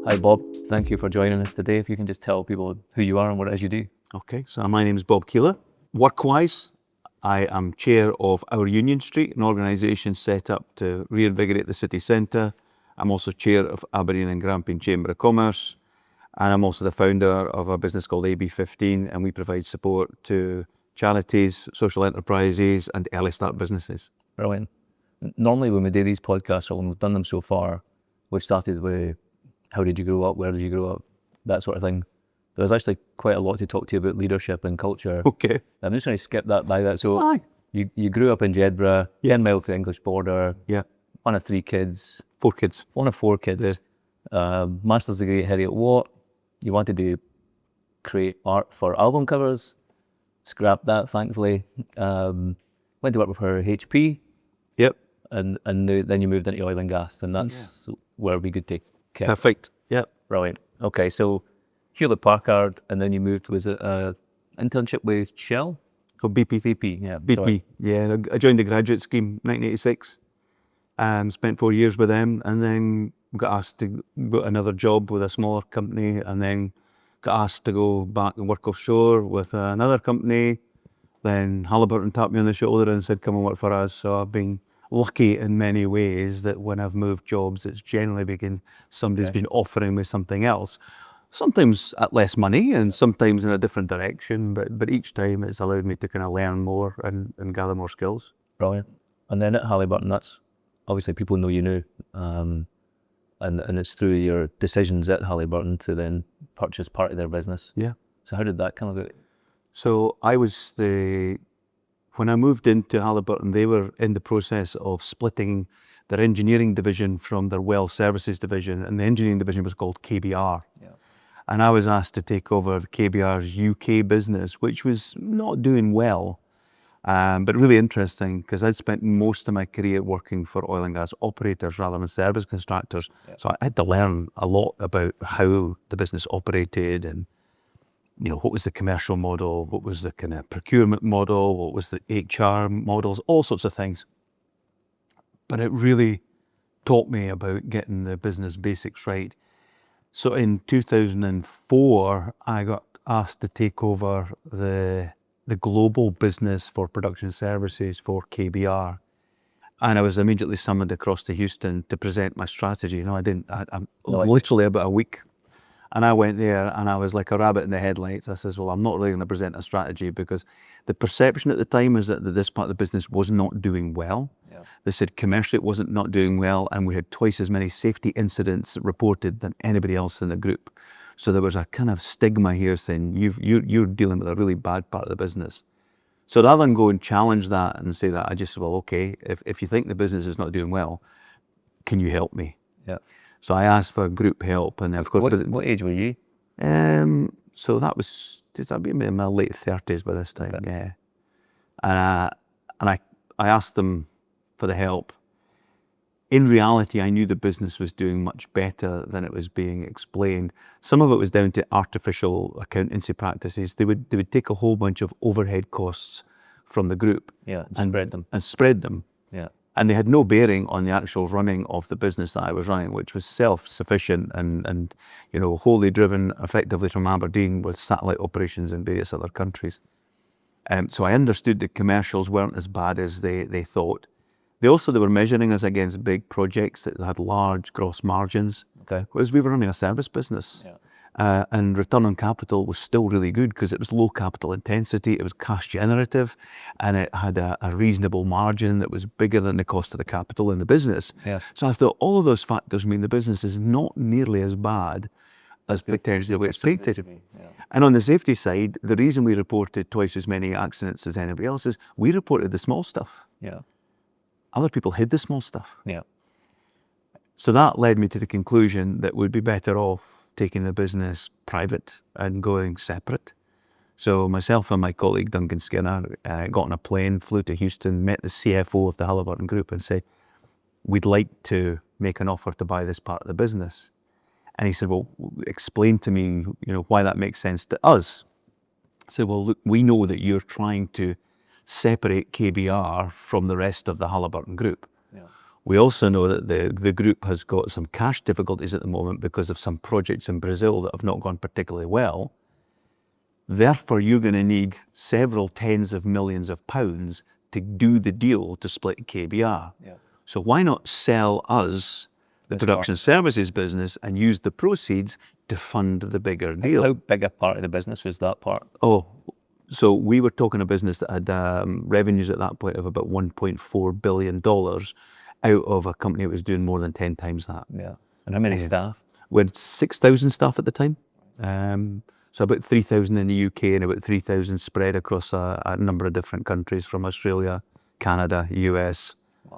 Hi Bob, thank you for joining us today. If you can just tell people who you are and what it is you do. Okay, so my name is Bob Keiller. Work-wise, I am chair of Our Union Street, an organisation set up to reinvigorate the city centre. I'm also chair of Aberdeen and Grampian Chamber of Commerce, and I'm also the founder of a business called AB15, and we provide support to charities, social enterprises, and early start businesses. Brilliant. Normally when we do these podcasts, or when we've done them so far, we've started with how did you grow up, where did you grow up, that sort of thing. There's actually quite a lot to talk to you about leadership and culture. Okay. I'm just going to skip that by that. So Aye. you grew up in Jedburgh, 10 mile to the English border, Yeah. one of 3 kids, 4 kids. one of 4 kids, master's degree at Heriot Watt. You wanted to create art for album covers, scrapped that thankfully. Went to work with her HP, Yep. and then you moved into oil and gas, and that's where we could take care. Perfect. Yep. Brilliant. Okay, so Hewlett Packard, and then you moved, was it an internship with Shell? So BP. BP, yeah. BP. sorry. Yeah, I joined the graduate scheme 1986 and spent 4 years with them, and then got asked to go to another job with a smaller company, and then got asked to go back and work offshore with another company. Then Halliburton tapped me on the shoulder and said, come and work for us. So I've been lucky in many ways that when I've moved jobs, it's generally been somebody's been offering me something else. Sometimes at less money and sometimes in a different direction, but each time it's allowed me to kind of learn more and gather more skills. Brilliant. And then at Halliburton, that's obviously people know you knew, and it's through your decisions at Halliburton to then purchase part of their business. Yeah. So how did that come about? So when I moved into Halliburton, they were in the process of splitting their engineering division from their well services division, and the engineering division was called KBR. Yeah. And I was asked to take over KBR's UK business, which was not doing well, but really interesting because I'd spent most of my career working for oil and gas operators rather than service contractors. Yeah. So I had to learn a lot about how the business operated and what was the commercial model, what was the kind of procurement model, what was the HR models, all sorts of things. But it really taught me about getting the business basics right. So in 2004, I got asked to take over the global business for production services for KBR. And I was immediately summoned across to Houston to present my strategy. I'm literally about a week. And I went there and I was like a rabbit in the headlights. I says, well, I'm not really going to present a strategy because the perception at the time was that this part of the business was not doing well. Yeah. They said commercially it wasn't not doing well, and we had twice as many safety incidents reported than anybody else in the group. So there was a kind of stigma here saying you're dealing with a really bad part of the business. So rather than go and challenge that and say that, I just said, well, okay, if you think the business is not doing well, can you help me? Yeah. So I asked for group help, and of course, What age were you? so I'd be in my late 30s by this time, Okay. yeah. And I asked them for the help. In reality, I knew the business was doing much better than it was being explained. Some of it was down to artificial accountancy practices. They would take a whole bunch of overhead costs from the group, Yeah, and spread them. Yeah. And they had no bearing on the actual running of the business that I was running, which was self-sufficient and wholly driven effectively from Aberdeen with satellite operations in various other countries. So I understood the commercials weren't as bad as they thought. They were measuring us against big projects that had large gross margins, whereas we were running a service business. Yeah. And return on capital was still really good because it was low capital intensity, it was cash generative, and it had a reasonable margin that was bigger than the cost of the capital in the business. Yeah. So I thought all of those factors mean the business is not nearly as bad as potentially we expected. Yeah. And on the safety side, the reason we reported twice as many accidents as anybody else is we reported the small stuff. Yeah. Other people hid the small stuff. Yeah. So that led me to the conclusion that we'd be better off taking the business private and going separate. So myself and my colleague Duncan Skinner got on a plane, flew to Houston, met the CFO of the Halliburton Group and said, we'd like to make an offer to buy this part of the business. And he said, well, explain to me, why that makes sense to us. I said, well, look, we know that you're trying to separate KBR from the rest of the Halliburton Group. Yeah. We also know that the group has got some cash difficulties at the moment because of some projects in Brazil that have not gone particularly well. Therefore, you're going to need several tens of millions of pounds to do the deal to split KBR. Yeah. So why not sell us the production services business and use the proceeds to fund the bigger deal? How big a part of the business was that part? Oh, so we were talking a business that had revenues at that point of about $1.4 billion out of a company that was doing more than 10 times that. Yeah. And how many staff? We had 6,000 staff at the time. So about 3,000 in the UK and about 3,000 spread across a number of different countries from Australia, Canada, US,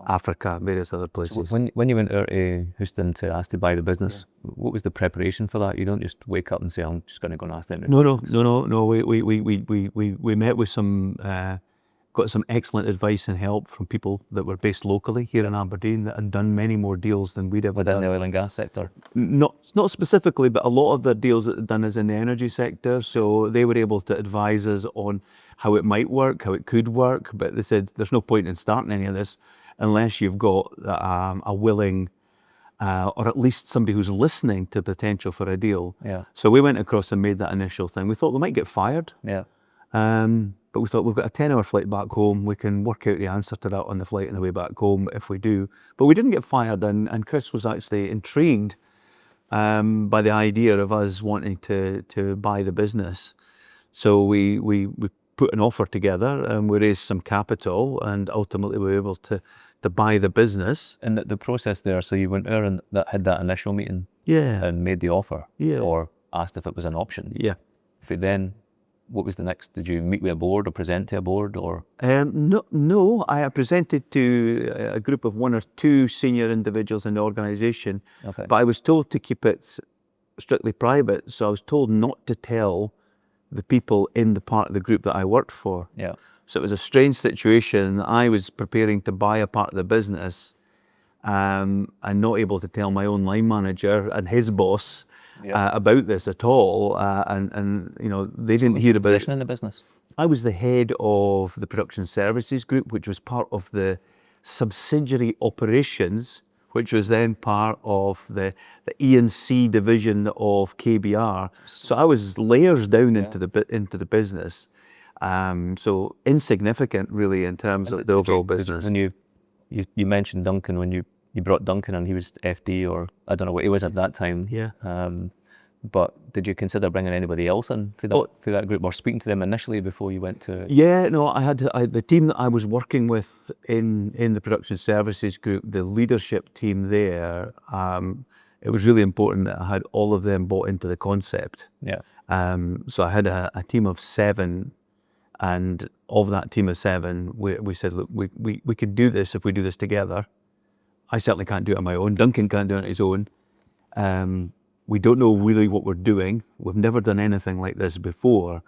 Africa, various other places. When you went out to Houston to ask to buy the business, what was the preparation for that? You don't just wake up and say, I'm just going to go and ask them. No. We met with some, got some excellent advice and help from people that were based locally here in Aberdeen that had done many more deals than we'd ever done. Within the oil and gas sector? Not specifically, but a lot of the deals that they'd done is in the energy sector. So they were able to advise us on how it might work, how it could work. But they said there's no point in starting any of this unless you've got a willing, or at least somebody who's listening to potential for a deal. Yeah. So we went across and made that initial thing. We thought we might get fired. Yeah. But we thought we've got a 10-hour flight back home. We can work out the answer to that on the flight on the way back home if we do. But we didn't get fired, and Chris was actually intrigued by the idea of us wanting to buy the business. So we put an offer together and we raised some capital, and ultimately we were able to buy the business. And the process there, so you went there and had that initial meeting and made the offer or asked if it was an option. Yeah. What was the next? Did you meet with a board or present to a board or? No, I presented to a group of one or two senior individuals in the organisation, but I was told to keep it strictly private. So I was told not to tell the people in the part of the group that I worked for. Yeah. So it was a strange situation. I was preparing to buy a part of the business and not able to tell my own line manager and his boss about this at all, and you know, they didn't hear about it. In the business? I was the head of the production services group, which was part of the subsidiary operations, which was then part of the E&C division of KBR. So I was layers down into the business. So insignificant really in terms of the overall business. When you mentioned Duncan, when you brought Duncan and he was FD, or I don't know what he was at that time. Yeah. But did you consider bringing anybody else in for that group, or speaking to them initially before you went to? Yeah, no, I had the team that I was working with in the production services group, the leadership team there. It was really important that I had all of them bought into the concept. Yeah. So I had a team of 7, and of that team of 7, we said, look, we could do this if we do this together. I certainly can't do it on my own. Duncan can't do it on his own. We don't know really what we're doing. We've never done anything like this before,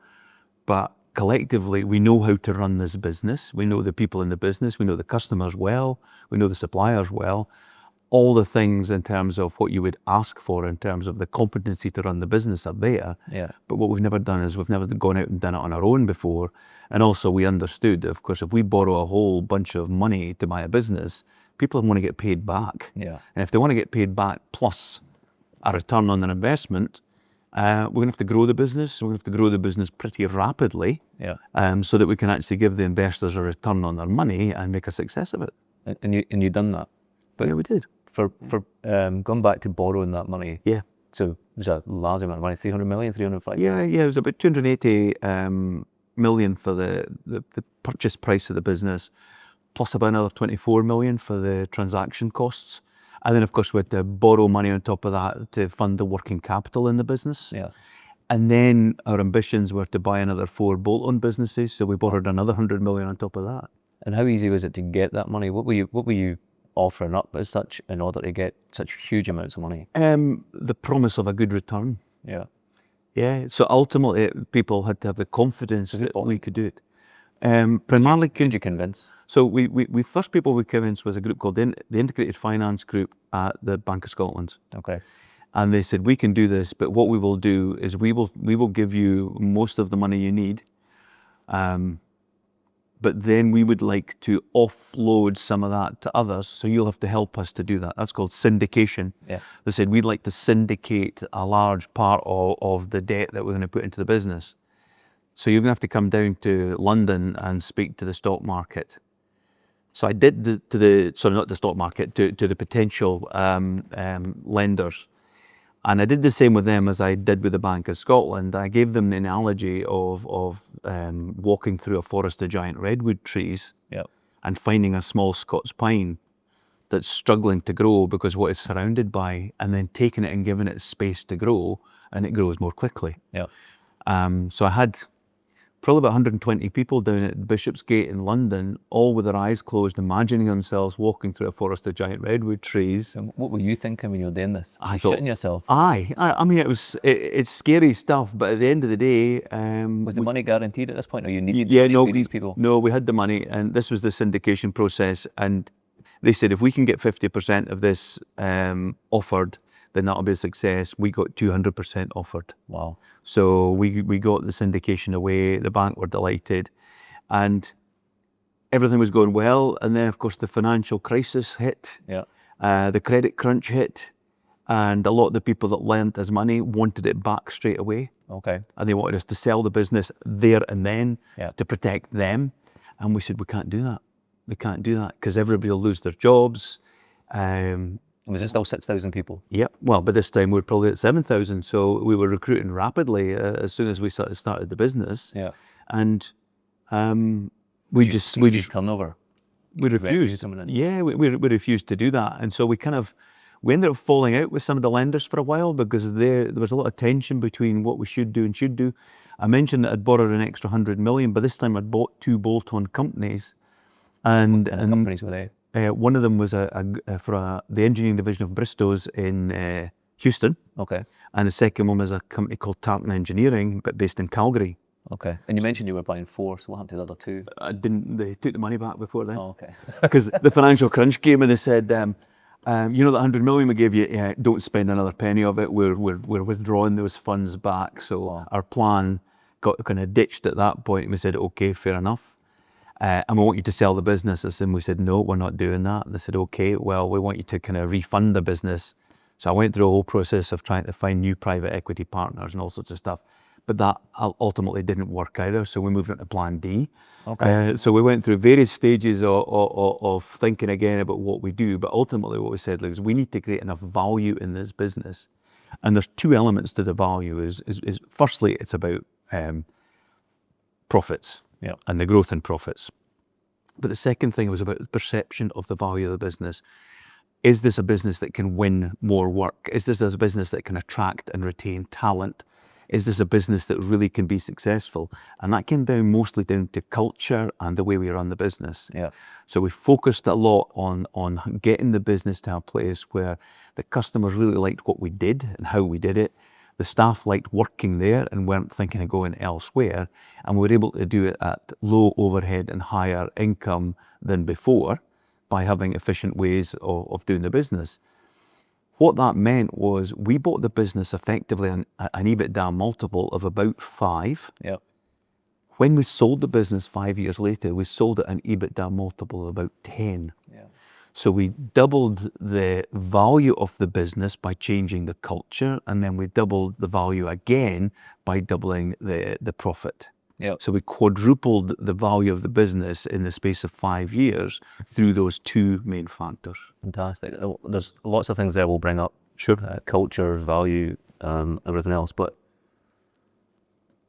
but collectively we know how to run this business. We know the people in the business. We know the customers well. We know the suppliers well. All the things in terms of what you would ask for in terms of the competency to run the business are there. Yeah. But what we've never done is we've never gone out and done it on our own before. And also we understood, of course, if we borrow a whole bunch of money to buy a business, people want to get paid back. Yeah. And if they want to get paid back plus a return on their investment, we're going to have to grow the business. We're going to have to grow the business pretty rapidly, so that we can actually give the investors a return on their money and make a success of it. And you done that? But yeah, we did. For going back to borrowing that money. Yeah. So it was a large amount of money, 300 million, 305 Yeah, it was about 280 million for the purchase price of the business, plus about another 24 million for the transaction costs. And then, of course, we had to borrow money on top of that to fund the working capital in the business. Yeah. And then our ambitions were to buy another 4 bolt-on businesses, so we borrowed another 100 million on top of that. And how easy was it to get that money? What were you offering up as such in order to get such huge amounts of money? The promise of a good return. Yeah. Yeah. So ultimately, people had to have the confidence that we could do it. Primarily, Could you convince? So we first people we convinced was a group called the Integrated Finance Group at the Bank of Scotland. Okay. And they said, we can do this, but what we will do is we will give you most of the money you need. but then we would like to offload some of that to others, so you'll have to help us to do that. That's called syndication. Yeah. They said, we'd like to syndicate a large part of the debt that we're going to put into the business. So you're going to have to come down to London and speak to the stock market. So I did not the stock market, to the potential lenders. And I did the same with them as I did with the Bank of Scotland. I gave them the analogy of walking through a forest of giant redwood trees and finding a small Scots pine that's struggling to grow because what it's surrounded by, and then taking it and giving it space to grow, and it grows more quickly. So I had probably about 120 people down at Bishopsgate in London, all with their eyes closed, imagining themselves walking through a forest of giant redwood trees. And what were you thinking when you were doing this? I You thought, shitting yourself? I mean, it's scary stuff, but at the end of the day, Was the money guaranteed at this point, or you needed yeah, money no, for these people? No, we had the money, and this was the syndication process, and they said if we can get 50% of this offered, then that'll be a success. We got 200% offered. Wow. So we got the syndication away. The bank were delighted, and everything was going well. And then, of course, the financial crisis hit. The credit crunch hit, and a lot of the people that lent us money wanted it back straight away. Okay. And they wanted us to sell the business there and then to protect them. And we said, we can't do that. We can't do that because everybody will lose their jobs. Was it still 6,000 people? Yeah, well, by this time we were probably at 7,000, so we were recruiting rapidly as soon as we started the business. And we just turnover. We refused. Yeah, we refused to do that, and so we ended up falling out with some of the lenders for a while because there was a lot of tension between what we should do and should do. I mentioned that I'd borrowed an extra 100 million, but this time I'd bought 2 bolt-on companies, and companies were they? One of them was for the engineering division of Bristow's in Houston. Okay. And the second one was a company called Taproom Engineering, but based in Calgary. Okay. And you mentioned you were buying 4, so what happened to the other 2? They took the money back before then. Oh, okay. Because the financial crunch came and they said, you know, the 100 million we gave you, don't spend another penny of it. We're withdrawing those funds back. So our plan got kind of ditched at that point, and we said, okay, fair enough. And we want you to sell the business. And we said, no, we're not doing that. And they said, okay, well, we want you to kind of refund the business. So I went through a whole process of trying to find new private equity partners and all sorts of stuff. But that ultimately didn't work either. So we moved on to plan D. Okay. So we went through various stages of thinking again about what we do. But ultimately what we said is we need to create enough value in this business. And there's 2 elements to the value. Is firstly, it's about profits. And the growth in profits. But the second thing was about the perception of the value of the business. Is this a business that can win more work? Is this a business that can attract and retain talent? Is this a business that really can be successful? And that came mostly down to culture and the way we run the business. So we focused a lot on getting the business to a place where the customers really liked what we did and how we did it. The staff liked working there and weren't thinking of going elsewhere, and we were able to do it at low overhead and higher income than before by having efficient ways of doing the business. What that meant was we bought the business effectively an EBITDA multiple of about 5. When we sold the business 5 years later, we sold it an EBITDA multiple of about 10. So we doubled the value of the business by changing the culture, and then we doubled the value again by doubling the profit. So we quadrupled the value of the business in the space of 5 years through those 2 main factors. Fantastic. There's lots of things there we'll bring up. Sure. Culture, value, everything else. But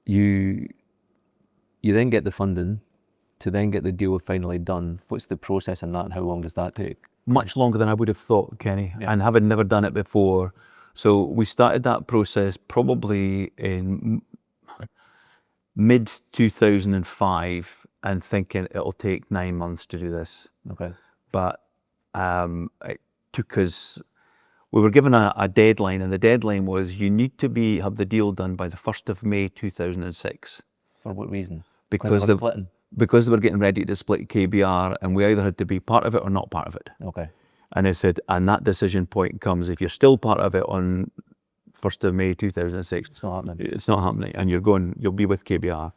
you then get the funding to then get the deal finally done. What's the process in that, and how long does that take? Much longer than I would have thought, Kenny, and having never done it before. So we started that process probably in mid-2005 and thinking it'll take 9 months to do this. Okay. But it took us, we were given a deadline, and the deadline was you need to have the deal done by the 1st of May 2006. For what reason? Because they were getting ready to split KBR, and we either had to be part of it or not part of it. Okay. And they said, and that decision point comes if you're still part of it on 1st of May 2006. It's not happening. It's not happening, and you'll be with KBR.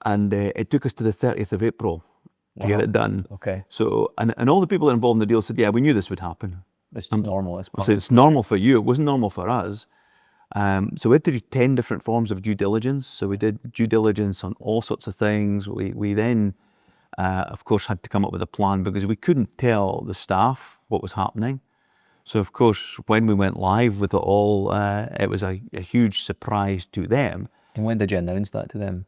And it took us to the 30th of April to get it done. Okay. So, and all the people involved in the deal said, yeah, we knew this would happen. It's just normal. It's So it's normal for you. It wasn't normal for us. So we had to do 10 different forms of due diligence. So we did due diligence on all sorts of things. We then, of course, had to come up with a plan because we couldn't tell the staff what was happening. So, of course, when we went live with it all, it was a huge surprise to them. And when did you announce that to them?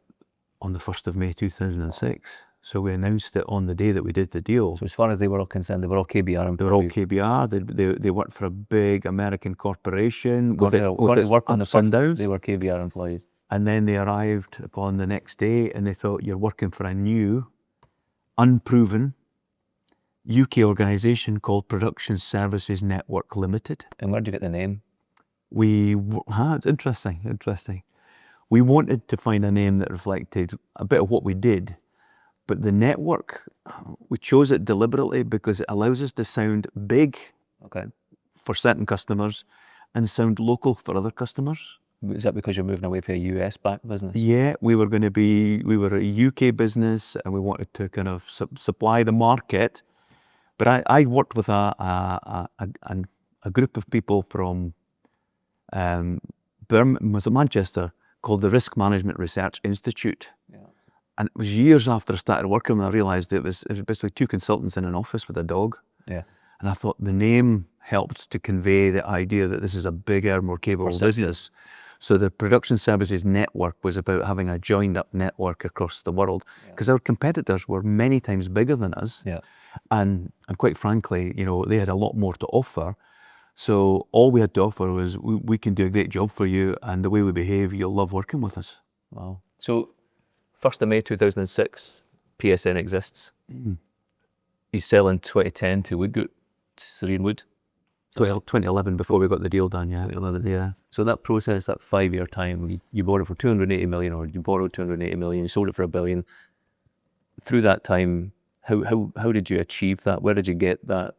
On the 1st of May 2006. So we announced it on the day that we did the deal. So as far as they were all concerned, they were all KBR employees. They were all KBR. They worked for a big American corporation Going with its to work on the ups and first, downs. they were KBR employees. And then they arrived upon the next day and they thought, you're working for a new, unproven UK organisation called Production Services Network Limited. And where did you get the name? It's interesting. We wanted to find a name that reflected a bit of what we did, but the network, we chose it deliberately because it allows us to sound big for certain customers and sound local for other customers. Is that because you're moving away from a US-backed business? Yeah, we were a UK business and we wanted to kind of supply the market. But I worked with a group of people from Manchester called the Risk Management Research Institute. Yeah. And it was years after I started working when I realised it was basically two consultants in an office with a dog. Yeah. And I thought the name helped to convey the idea that this is a bigger, more capable business. So the Production Services Network was about having a joined up network across the world because our competitors were many times bigger than us. Yeah. And quite frankly, you know, they had a lot more to offer. So all we had to offer was we can do a great job for you and the way we behave, you'll love working with us. Wow. So 1st of May 2006, PSN exists. Mm. You sell in 2010 to Wood Group, to Serene Wood. 2011 before we got the deal done, yeah. 2011, yeah. So that process, that 5-year time, you bought it for 280 million or you borrowed 280 million, you sold it for $1 billion. Through that time, how did you achieve that? Where did you get that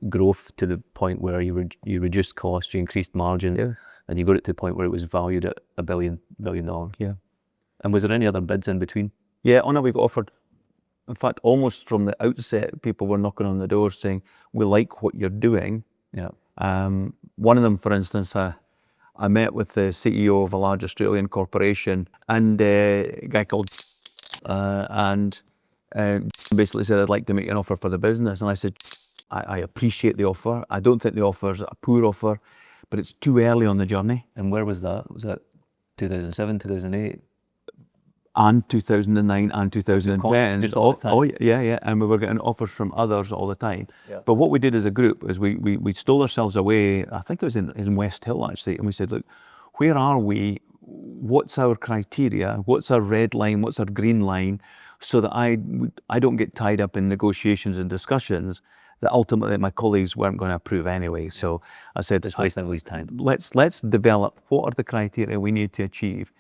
growth to the point where you reduced costs, you increased margin, and you got it to the point where it was valued at $1 billion? Yeah. And was there any other bids in between? Yeah, we've offered. In fact, almost from the outset, people were knocking on the door saying, we like what you're doing. Yeah. One of them, for instance, I met with the CEO of a large Australian corporation and a guy called and basically said, I'd like to make an offer for the business. And I said, I appreciate the offer. I don't think the offer's a poor offer, but it's too early on the journey. And where was that? Was that 2007, 2008? And 2009 and 2010. Oh, yeah. And we were getting offers from others all the time. Yeah. But what we did as a group is we stole ourselves away. I think it was in West Hill, actually. And we said, look, where are we? What's our criteria? What's our red line? What's our green line? So that I don't get tied up in negotiations and discussions that ultimately my colleagues weren't going to approve anyway. So I said, let's develop what are the criteria we need to achieve.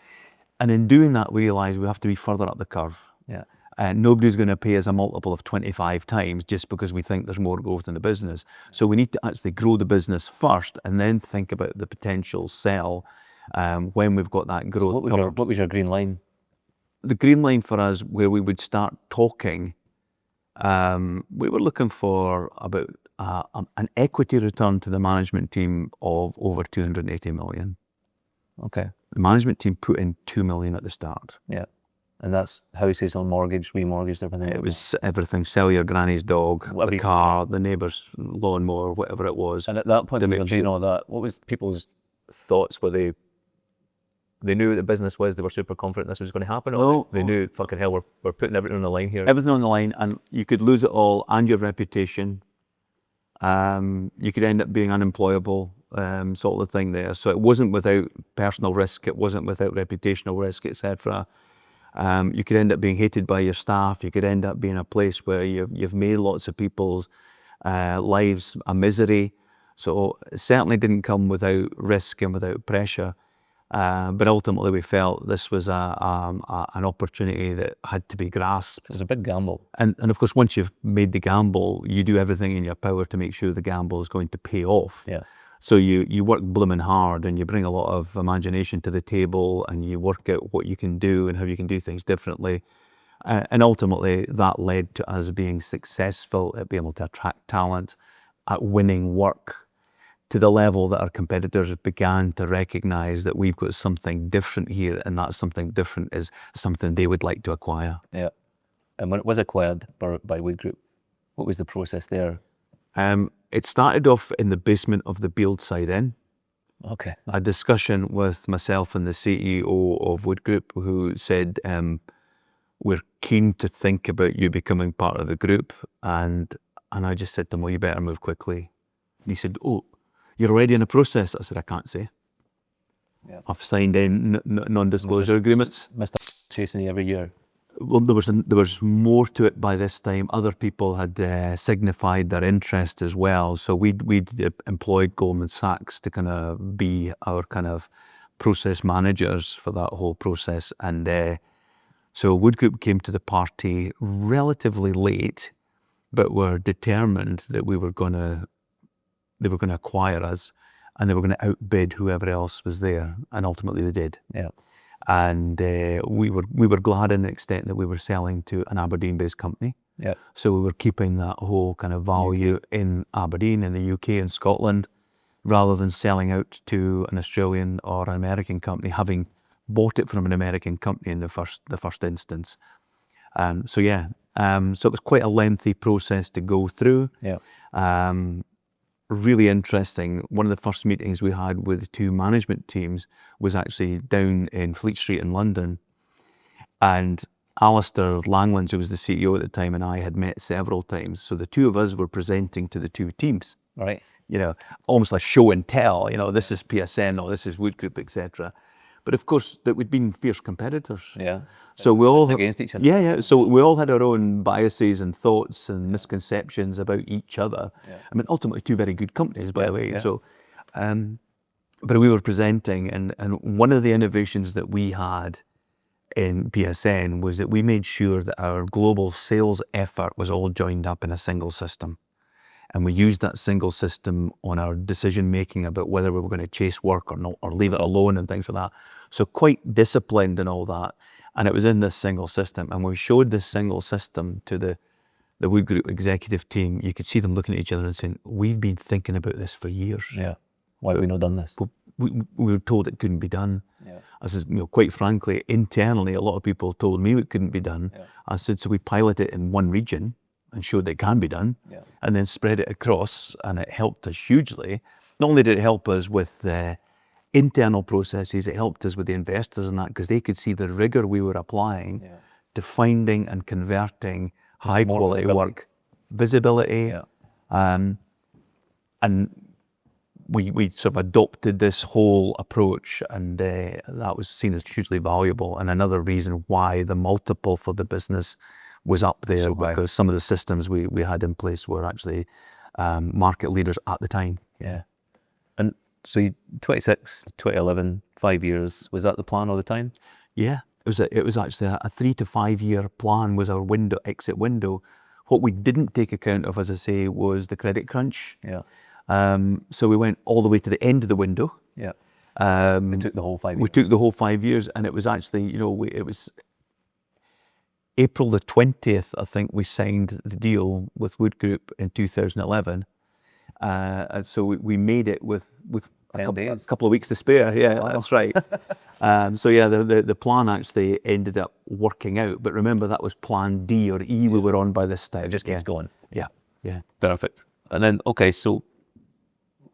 And in doing that, we realised we have to be further up the curve. Yeah. And nobody's going to pay us a multiple of 25 times just because we think there's more growth in the business. So we need to actually grow the business first and then think about the potential sell when we've got that growth. What was your green line? The green line for us, where we would start talking, we were looking for about an equity return to the management team of over 280 million. Okay. The management team put in 2 million at the start. Yeah. And that's houses on mortgage, remortgaged, everything. It was everything. Sell your granny's dog, the car, the neighbour's lawnmower, whatever it was. And at that point, when you were doing all that, what was people's thoughts? Were they knew what the business was, they were super confident this was going to happen? Or they knew, fucking hell, we're putting everything on the line here. Everything on the line, and you could lose it all and your reputation. You could end up being unemployable. Sort of thing there. So it wasn't without personal risk, it wasn't without reputational risk, etc. You could end up being hated by your staff, you could end up being a place where you've made lots of people's lives a misery. So it certainly didn't come without risk and without pressure. But ultimately we felt this was an opportunity that had to be grasped. It was a big gamble. And of course, once you've made the gamble, you do everything in your power to make sure the gamble is going to pay off. Yeah. So you work blooming hard and you bring a lot of imagination to the table and you work out what you can do and how you can do things differently. And ultimately that led to us being successful at being able to attract talent, at winning work to the level that our competitors began to recognize that we've got something different here, and that something different is something they would like to acquire. Yeah. And when it was acquired by Wood Group, what was the process there? It started off in the basement of the Beeld Side Inn. Okay. A discussion with myself and the CEO of Wood Group, who said, we're keen to think about you becoming part of the group. And I just said to him, well, you better move quickly. And he said, oh, you're already in a process. I said, I can't say. Yeah. I've signed in non-disclosure agreements. Mr. chasing you every year. Well, there was more to it by this time. Other people had signified their interest as well. So we'd employed Goldman Sachs to kind of be our kind of process managers for that whole process. And so Wood Group came to the party relatively late, but were determined that they were going to acquire us, and they were going to outbid whoever else was there, and ultimately they did. Yeah. And we were glad in the extent that we were selling to an Aberdeen-based company. Yeah. So we were keeping that whole kind of value in Aberdeen, in the UK and Scotland, rather than selling out to an Australian or an American company, having bought it from an American company in the first instance. So it was quite a lengthy process to go through. Yeah. Really interesting. One of the first meetings we had with the two management teams was actually down in Fleet Street in London. And Alistair Langlands, who was the CEO at the time, and I had met several times. So the two of us were presenting to the two teams. Right. You know, almost like show and tell, you know, this is PSN or this is Wood Group, etc. But of course, that we'd been fierce competitors. Yeah. So we all Against each other. Yeah. So we all had our own biases and thoughts and misconceptions about each other. Yeah. I mean, ultimately, two very good companies, by the way. Yeah. So, but we were presenting, and one of the innovations that we had in PSN was that we made sure that our global sales effort was all joined up in a single system. And we used that single system on our decision making about whether we were going to chase work or not, or leave it alone and things like that. So quite disciplined and all that. And it was in this single system. And when we showed this single system to the Wood Group executive team, you could see them looking at each other and saying, we've been thinking about this for years. Yeah. Why have we not done this? But we were told it couldn't be done. Yeah. I said, quite frankly, internally, a lot of people told me it couldn't be done. Yeah. I said, so we piloted it in one region and showed that it can be done, Yeah. and then spread it across, and it helped us hugely. Not only did it help us with the internal processes, it helped us with the investors and that, because they could see the rigor we were applying to finding and converting high quality work, visibility, and we sort of adopted this whole approach, and that was seen as hugely valuable, and another reason why the multiple for the business was up there, because some of the systems we had in place were actually market leaders at the time. Yeah. And so 26, 2011, 5 years, was that the plan all the time? Yeah, it was actually a 3 to 5 year plan was our exit window. What we didn't take account of, as I say, was the credit crunch. Yeah. So we went all the way to the end of the window. Yeah. We took the whole 5 years. We took the whole 5 years, and it was actually, it was April the 20th, I think, we signed the deal with Wood Group in 2011. And so we made it with a couple of weeks to spare. Yeah, wow. That's right. So yeah, the plan actually ended up working out. But remember, that was plan D or E we were on by this time. It just keeps going. Yeah, yeah. Perfect. And then, okay, so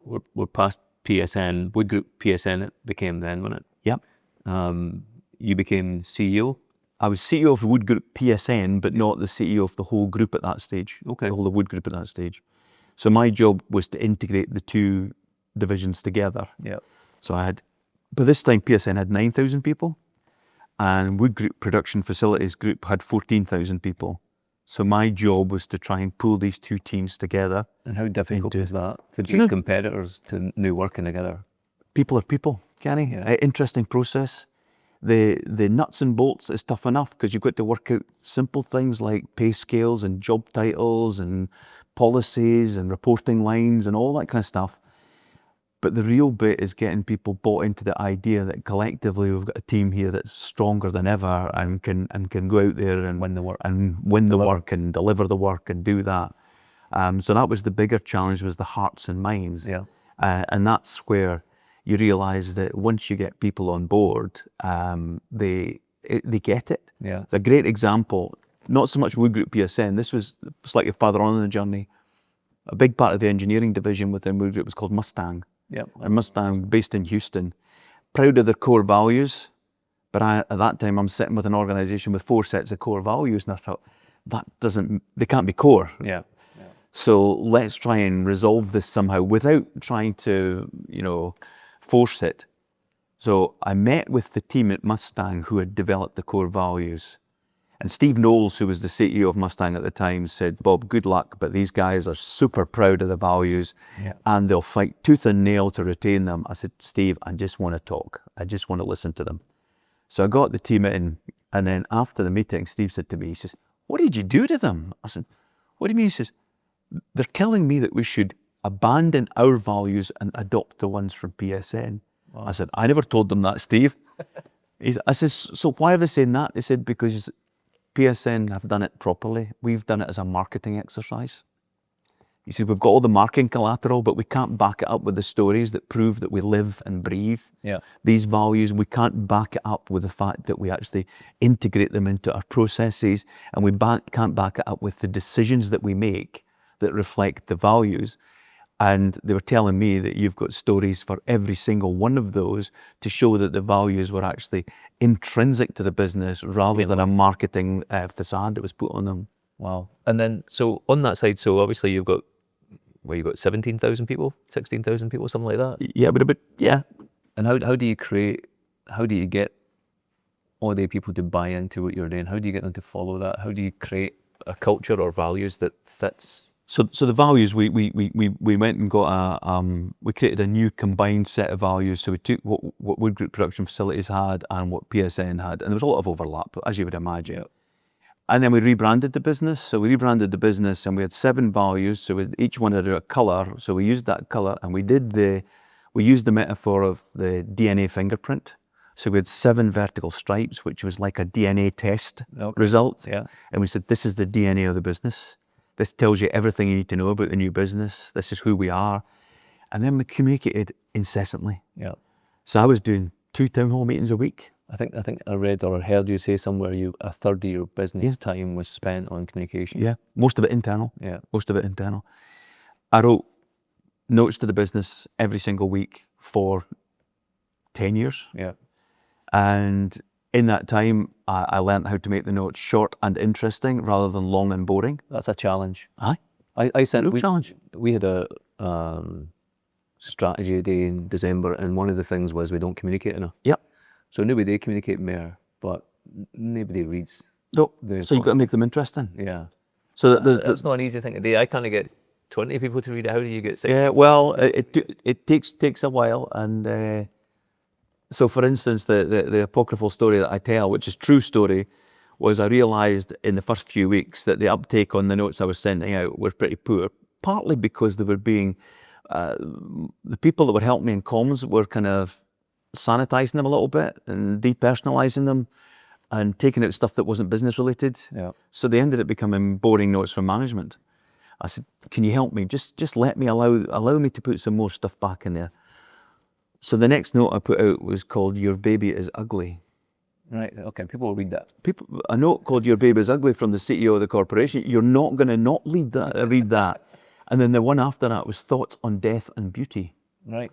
we're past PSN, Wood Group PSN it became then, wasn't it? Yep. You became CEO? I was CEO of the Wood Group PSN, but not the CEO of the whole group at that stage. Okay. The whole of Wood Group at that stage. So my job was to integrate the two divisions together. Yeah. So by this time PSN had 9,000 people, and Wood Group Production Facilities Group had 14,000 people. So my job was to try and pull these two teams together. And how difficult is that to be competitors to new working together? People are people, Kenny. Yeah. Interesting process. The nuts and bolts is tough enough, because you've got to work out simple things like pay scales and job titles and policies and reporting lines and all that kind of stuff. But the real bit is getting people bought into the idea that collectively we've got a team here that's stronger than ever and can go out there and Win the work. and win the work and deliver the work and do that. So that was the bigger challenge, was the hearts and minds. Yeah. And that's where you realise that once you get people on board, they get it. Yeah. It's a great example, not so much Wood Group PSN, this was slightly further on in the journey. A big part of the engineering division within Wood Group was called Mustang. Yep. And Mustang, based in Houston. Proud of their core values, but at that time I'm sitting with an organisation with 4 sets of core values, and I thought, they can't be core. Yeah. So let's try and resolve this somehow without trying to, force it. So I met with the team at Mustang who had developed the core values. And Steve Knowles, who was the CEO of Mustang at the time, said, Bob, good luck, but these guys are super proud of the values and they'll fight tooth and nail to retain them. I said, Steve, I just want to talk. I just want to listen to them. So I got the team in, and then after the meeting, Steve said to me, he says, what did you do to them? I said, what do you mean? He says, they're telling me that we should abandon our values and adopt the ones from PSN. Wow. I said, I never told them that, Steve. I said, so why are they saying that? They said, because PSN have done it properly. We've done it as a marketing exercise. He said, we've got all the marketing collateral, but we can't back it up with the stories that prove that we live and breathe these values. We can't back it up with the fact that we actually integrate them into our processes, and we can't back it up with the decisions that we make that reflect the values. And they were telling me that you've got stories for every single one of those to show that the values were actually intrinsic to the business rather than a marketing facade that was put on them. Wow. And then, so on that side, so obviously you've got 17,000 people, 16,000 people, something like that? Yeah, but yeah. And how do you get all the people to buy into what you're doing? How do you get them to follow that? How do you create a culture or values that fits? So the values, we went and got we created a new combined set of values. So we took what Wood Group production facilities had and what PSN had, and there was a lot of overlap, as you would imagine. Yep. And then we rebranded the business. So we rebranded the business, and we had 7 values. So each one had a colour. So we used that colour, and we used the metaphor of the DNA fingerprint. So we had 7 vertical stripes, which was like a DNA test result. Yeah. And we said, this is the DNA of the business. This tells you everything you need to know about the new business. This is who we are. And then we communicated incessantly. Yeah. So I was doing 2 town hall meetings a week. I think I read or heard you say somewhere a third of your business time was spent on communication. Yeah, most of it internal. Yeah. Most of it internal. I wrote notes to the business every single week for 10 years. Yeah. And in that time, I learned how to make the notes short and interesting rather than long and boring. That's a challenge. Aye. I said challenge. We had a strategy day in December, and one of the things was we don't communicate enough. Yep. So nobody communicate more, but nobody reads. No. So you've got to make them interesting. Yeah. So that's not an easy thing to do. I kind of get 20 people to read it. How do you get 60? Yeah. Well, it takes a while, and so for instance, the apocryphal story that I tell, which is true story, was I realised in the first few weeks that the uptake on the notes I was sending out were pretty poor. Partly because they were being the people that were helping me in comms were kind of sanitizing them a little bit and depersonalizing them and taking out stuff that wasn't business related. Yeah. So they ended up becoming boring notes from management. I said, can you help me? Just let me allow me to put some more stuff back in there. So the next note I put out was called Your Baby is Ugly. Right, okay, people will read that. A note called Your Baby is Ugly from the CEO of the corporation. You're not going to not read that. And then the one after that was Thoughts on Death and Beauty. Right.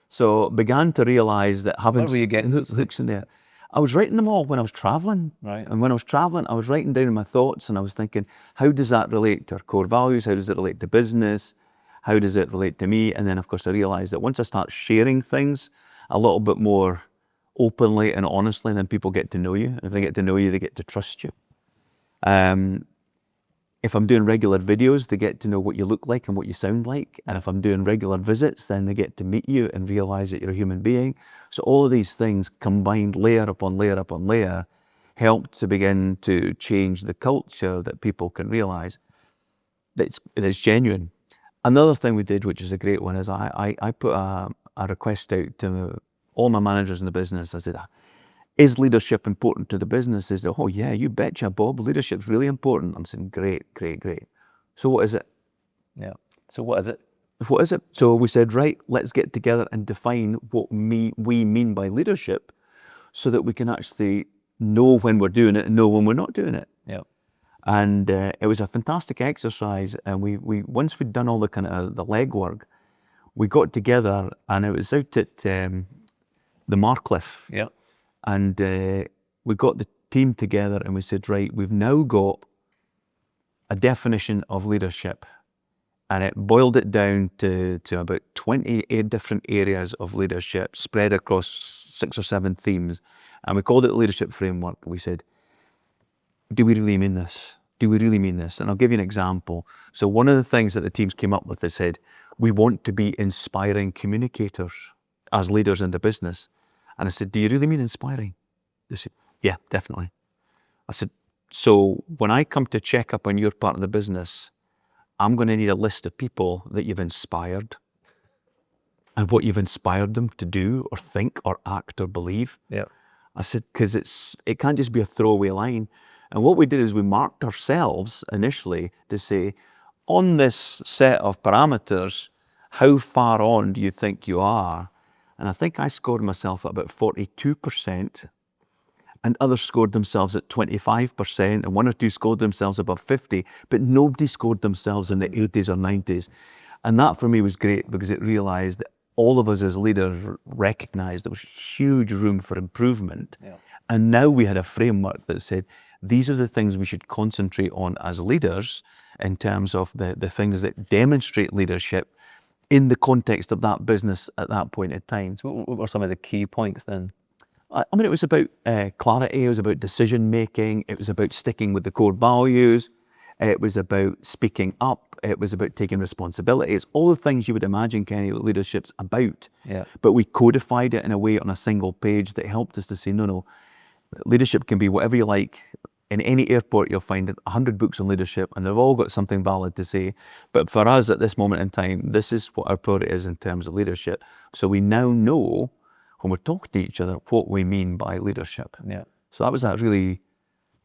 So began to realise that having... Where were you getting hooks in there? I was writing them all when I was travelling. Right. And when I was travelling, I was writing down my thoughts, and I was thinking, how does that relate to our core values? How does it relate to business? How does it relate to me? And then, of course, I realised that once I start sharing things a little bit more openly and honestly, then people get to know you. And if they get to know you, they get to trust you. If I'm doing regular videos, they get to know what you look like and what you sound like. And if I'm doing regular visits, then they get to meet you and realise that you're a human being. So all of these things combined layer upon layer upon layer help to begin to change the culture that people can realise that it's genuine. Another thing we did, which is a great one, is I put a request out to all my managers in the business. I said, is leadership important to the business? They said, oh yeah, you betcha, Bob. Leadership's really important. I'm saying, great. So what is it? Yeah. So what is it? What is it? So we said, right, let's get together and define what we mean by leadership so that we can actually know when we're doing it and know when we're not doing it. Yeah. And it was a fantastic exercise. And we once we'd done all the kind of the legwork, we got together and it was out at the Marcliffe. Yeah. And we got the team together and we said, right, we've now got a definition of leadership. And it boiled it down to about 28 different areas of leadership spread across 6 or 7 themes. And we called it the leadership framework. We said, do we really mean this? Do we really mean this? And I'll give you an example. So one of the things that the teams came up with, they said, we want to be inspiring communicators as leaders in the business. And I said, do you really mean inspiring? They said, yeah, definitely. I said, so when I come to check up on your part of the business, I'm going to need a list of people that you've inspired and what you've inspired them to do or think or act or believe. Yeah. I said, because it can't just be a throwaway line. And what we did is we marked ourselves initially to say, on this set of parameters, how far on do you think you are? And I think I scored myself at about 42%. And others scored themselves at 25%, and 1 or 2 scored themselves above 50, but nobody scored themselves in the 80s or 90s. And that for me was great because it realized that all of us as leaders recognized there was huge room for improvement. Yeah. And now we had a framework that said, these are the things we should concentrate on as leaders in terms of the things that demonstrate leadership in the context of that business at that point in time. So what were some of the key points then? I mean, it was about clarity, it was about decision making, it was about sticking with the core values, it was about speaking up, it was about taking responsibility. It's all the things you would imagine, Kenny, that leadership's about. Yeah. But we codified it in a way on a single page that helped us to say, no, leadership can be whatever you like. In any airport, you'll find 100 books on leadership and they've all got something valid to say. But for us at this moment in time, this is what our priority is in terms of leadership. So we now know when we're talking to each other what we mean by leadership. Yeah. So that was a really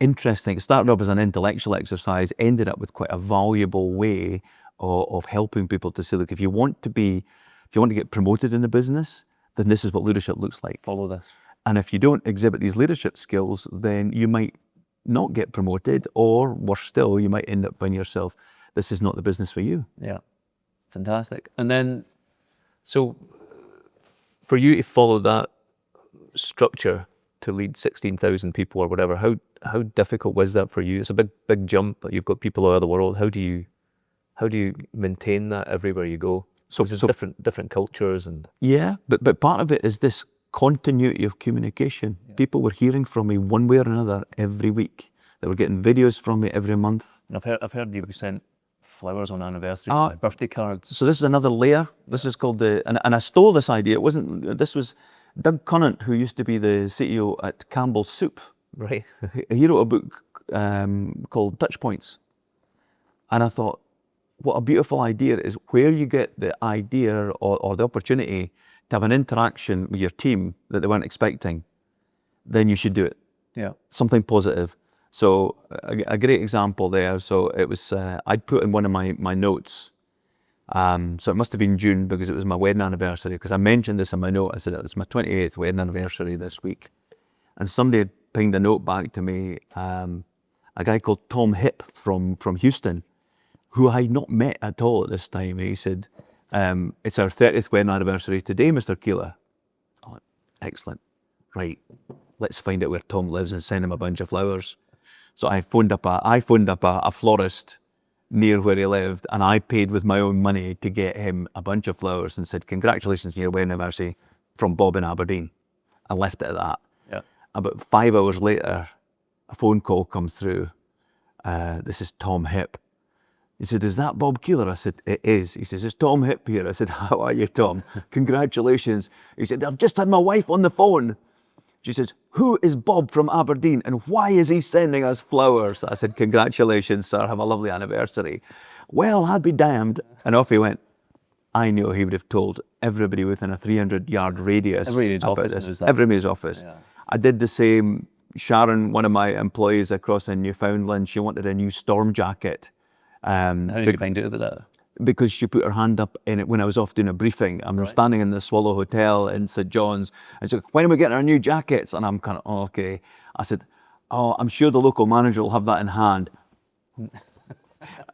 interesting, it started off as an intellectual exercise, ended up with quite a valuable way of helping people to say, look, if you want to get promoted in the business, then this is what leadership looks like. Follow this. And if you don't exhibit these leadership skills, then you might not get promoted, or worse still, you might end up finding yourself, this is not the business for you. Yeah. Fantastic. And then, so for you to follow that structure to lead 16,000 people or whatever, how difficult was that for you? It's a big jump. You've got people all over the world. How do you maintain that everywhere you go? So it's different cultures and yeah, but part of it is this continuity of communication. Yeah. People were hearing from me one way or another every week. They were getting videos from me every month. And I've heard you sent flowers on anniversary, birthday cards. So this is another layer. This is called and I stole this idea. This was Doug Conant, who used to be the CEO at Campbell's Soup. Right. He wrote a book called Touch Points. And I thought, what a beautiful idea it is where you get the idea or the opportunity to have an interaction with your team that they weren't expecting, then you should do it. Yeah. Something positive. So a great example there. So it was, I'd put in one of my notes. So it must have been June because it was my wedding anniversary, because I mentioned this in my note. I said it was my 28th wedding anniversary this week. And somebody had pinged a note back to me, a guy called Tom Hip from Houston, who I had not met at all at this time. And he said, it's our 30th wedding anniversary today, Mr. Keiller. Oh, excellent. Right, let's find out where Tom lives and send him a bunch of flowers. So I phoned up a florist near where he lived, and I paid with my own money to get him a bunch of flowers and said, congratulations on your wedding anniversary from Bob in Aberdeen. I left it at that. Yeah. About 5 hours later, a phone call comes through. This is Tom Hip. He said, is that Bob Keiller? I said, it is. He says, it's Tom Hip here. I said, how are you, Tom? Congratulations. He said, I've just had my wife on the phone. She says, who is Bob from Aberdeen and why is he sending us flowers? I said, congratulations, sir. Have a lovely anniversary. Well, I'd be damned. And off he went. I knew he would have told everybody within a 300-yard radius Everybody's about office this. knows that. Everybody's office. Yeah. I did the same. Sharon, one of my employees across in Newfoundland, she wanted a new storm jacket. How did you find out about that? Because she put her hand up in it when I was off doing a briefing. I'm standing in the Swallow Hotel in St. John's. And she's like, when are we getting our new jackets? And I'm kind of, oh, okay. I said, oh, I'm sure the local manager will have that in hand.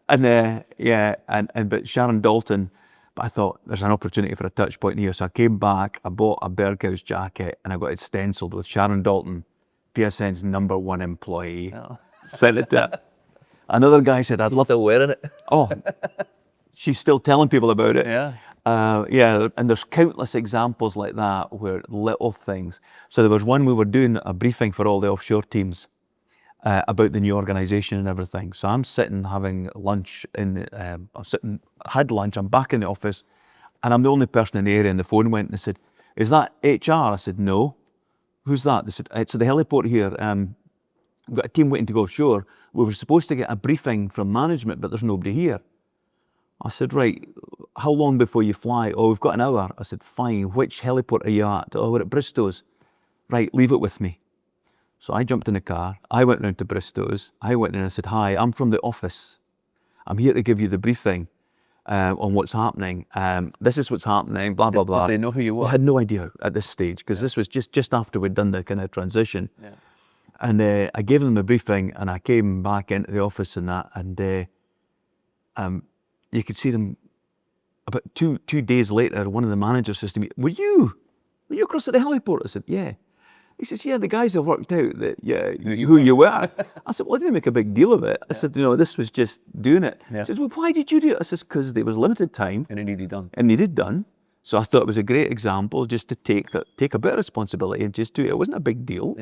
And but Sharon Dalton, but I thought there's an opportunity for a touch point here. So I came back, I bought a Berghaus jacket and I got it stenciled with Sharon Dalton, PSN's #1 employee. Oh. Sent it to another guy said, I'd love to. Still wearing it? Oh, she's still telling people about it. Yeah. And there's countless examples like that where little things. So there was one, we were doing a briefing for all the offshore teams about the new organisation and everything. So I'm sitting having lunch had lunch, I'm back in the office, and I'm the only person in the area, and the phone went and they said, is that HR? I said, no. Who's that? They said, it's at the heliport here. We've got a team waiting to go offshore. We were supposed to get a briefing from management, but there's nobody here. I said, right, how long before you fly? Oh, we've got an hour. I said, fine. Which heliport are you at? Oh, we're at Bristow's. Right, leave it with me. So I jumped in the car. I went round to Bristow's. I went in and I said, hi, I'm from the office. I'm here to give you the briefing on what's happening. This is what's happening, blah, blah, blah. Did they know who you were? They had no idea at this stage because this was just after we'd done the kind of transition. Yeah. And I gave them a briefing and I came back into the office and that, and you could see them about two days later. One of the managers says to me, were you across at the heliport? I said, yeah. He says, yeah, the guys have worked out that, who you were. I said, well, I didn't make a big deal of it. I said, this was just doing it. Yeah. He says, well, why did you do it? I says, because there was limited time. And it needed done. And needed done. So I thought it was a great example just to take a bit of responsibility and just do it. It wasn't a big deal,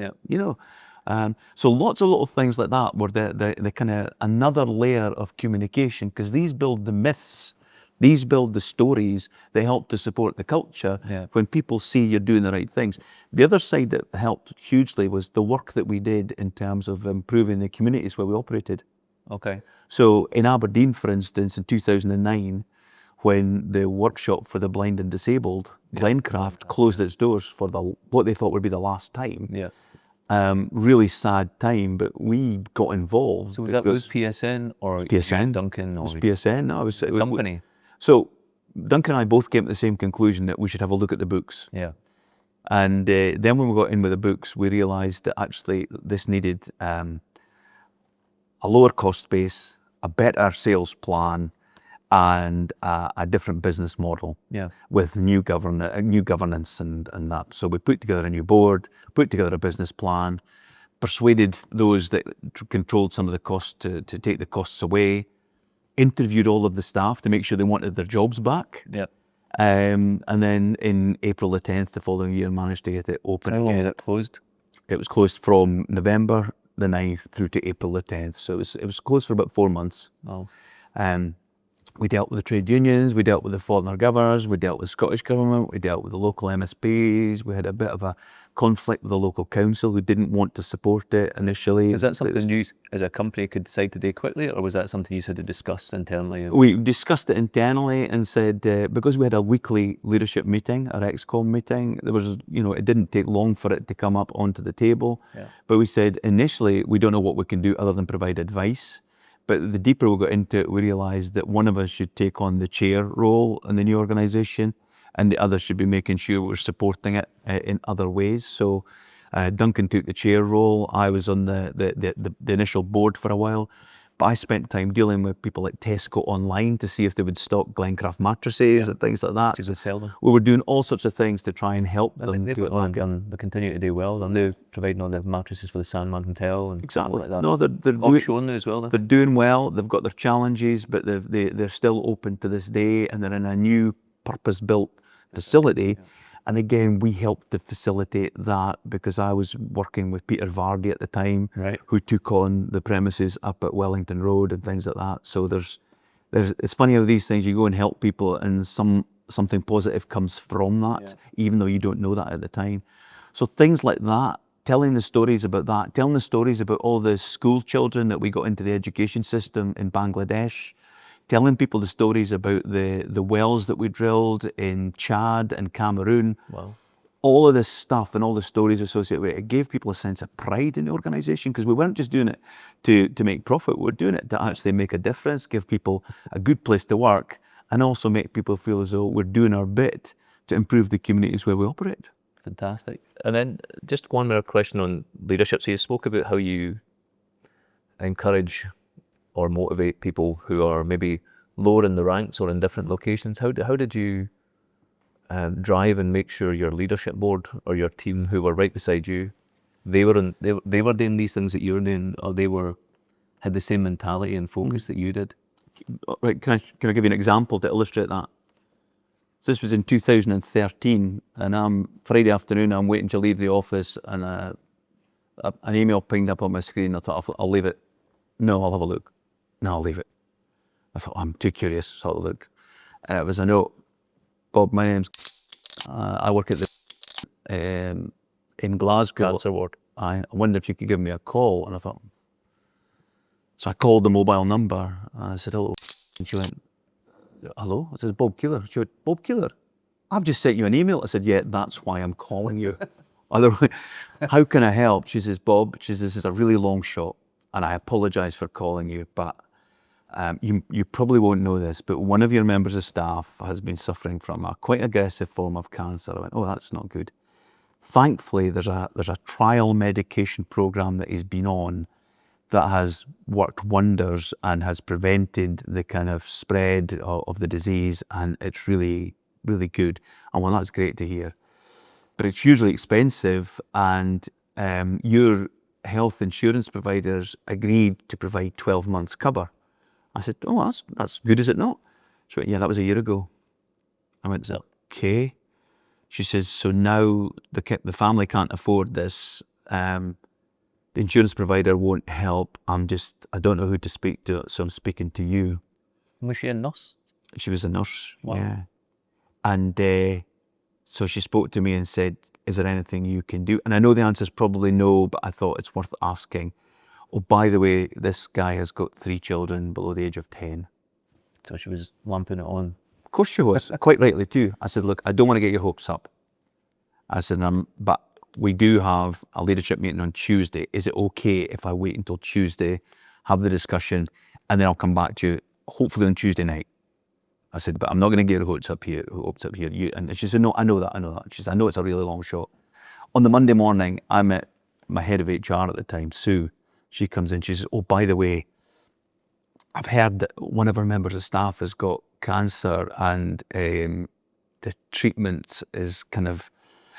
So lots of little things like that were the kind of another layer of communication, because these build the myths, these build the stories, they help to support the culture. Yeah. When people see you're doing the right things. The other side that helped hugely was the work that we did in terms of improving the communities where we operated. Okay. So in Aberdeen, for instance, in 2009, when the workshop for the blind and disabled, Glencraft, closed its doors for what they thought would be the last time. Yeah. Really sad time, but we got involved. So was that with PSN or PSN? Duncan? Or It was PSN. No, it was company? So Duncan and I both came to the same conclusion that we should have a look at the books. Yeah. And then when we got in with the books, we realised that actually this needed a lower cost base, a better sales plan, and a different business model. Yeah. With new governance and that. So we put together a new board, put together a business plan, persuaded those that controlled some of the costs to take the costs away, interviewed all of the staff to make sure they wanted their jobs back. Yeah. And then in April the 10th, the following year, managed to get it open How long again. was it closed? It was closed from November the 9th through to April the 10th. So it was closed for about 4 months. Oh. We dealt with the trade unions, we dealt with the foreigner governors, we dealt with Scottish Government, we dealt with the local MSPs, we had a bit of a conflict with the local council who didn't want to support it initially. Is that something you as a company could decide to do quickly, or was that something you had to discuss internally? We discussed it internally and said, because we had a weekly leadership meeting, our ExCom meeting, there was, it didn't take long for it to come up onto the table. Yeah. But we said, initially, we don't know what we can do other than provide advice. But the deeper we got into it, we realised that one of us should take on the chair role in the new organisation, and the other should be making sure we're supporting it in other ways. So Duncan took the chair role. I was on the initial board for a while, but I spent time dealing with people like Tesco online to see if they would stock Glencraft mattresses and things like that. To sell them. We were doing all sorts of things to try and help them They've do it. they continue to do well. They're now providing all the mattresses for the Sandman Hotel and Exactly. like that. No, they're Offshore now as well. They're doing well. They've got their challenges, but they're still open to this day, and they're in a new purpose-built facility. Yeah. And again, we helped to facilitate that because I was working with Peter Vardy at the time, Right. who took on the premises up at Wellington Road and things like that. So it's funny how these things, you go and help people and something positive comes from that, even though you don't know that at the time. So things like that, telling the stories about that, telling the stories about all the school children that we got into the education system in Bangladesh, telling people the stories about the wells that we drilled in Chad and Cameroon. Wow. All of this stuff and all the stories associated with it, it gave people a sense of pride in the organisation, because we weren't just doing it to make profit, we were doing it to actually make a difference, give people a good place to work, and also make people feel as though we're doing our bit to improve the communities where we operate. Fantastic. And then just one more question on leadership. So you spoke about how you encourage or motivate people who are maybe lower in the ranks or in different locations. How did you drive and make sure your leadership board or your team who were right beside you, they were doing these things that you were doing, or had the same mentality and focus that you did? Right, can I give you an example to illustrate that? So this was in 2013, and Friday afternoon, I'm waiting to leave the office, and an email pinged up on my screen. I thought, I'll leave it. No, I'll have a look. No, I'll leave it. I thought, I'm too curious, so I'll look. And it was a note. Bob, my name's I work at the in Glasgow. Cancer ward. I wonder if you could give me a call. And I thought, so I called the mobile number. I said, hello. And she went, hello? I said, Bob Keiller. She went, Bob Keiller? I've just sent you an email. I said, yeah, that's why I'm calling you. Otherwise, how can I help? She says, Bob, this is a really long shot, and I apologise for calling you, but you probably won't know this, but one of your members of staff has been suffering from a quite aggressive form of cancer. I went, oh, that's not good. Thankfully, there's a trial medication program that he's been on that has worked wonders and has prevented the kind of spread of the disease, and it's really, really good. And well, that's great to hear. But it's usually expensive, and your health insurance providers agreed to provide 12 months cover. I said, oh, that's good, is it not? She went, yeah, that was a year ago. I went, okay. She says, so now the family can't afford this. The insurance provider won't help. I don't know who to speak to, so I'm speaking to you. Was she a nurse? She was a nurse, wow. Yeah. And so she spoke to me and said, is there anything you can do? And I know the answer is probably no, but I thought it's worth asking. Oh, by the way, this guy has got 3 children below the age of 10. So she was lumping it on. Of course she was, quite rightly too. I said, look, I don't want to get your hopes up. I said, but we do have a leadership meeting on Tuesday. Is it okay if I wait until Tuesday, have the discussion, and then I'll come back to you, hopefully on Tuesday night? I said, but I'm not going to get your hopes up here. And she said, no, I know that. She said, I know it's a really long shot. On the Monday morning, I met my head of HR at the time, Sue. She comes in, she says, oh, by the way, I've heard that one of our members of staff has got cancer, and the treatment is kind of,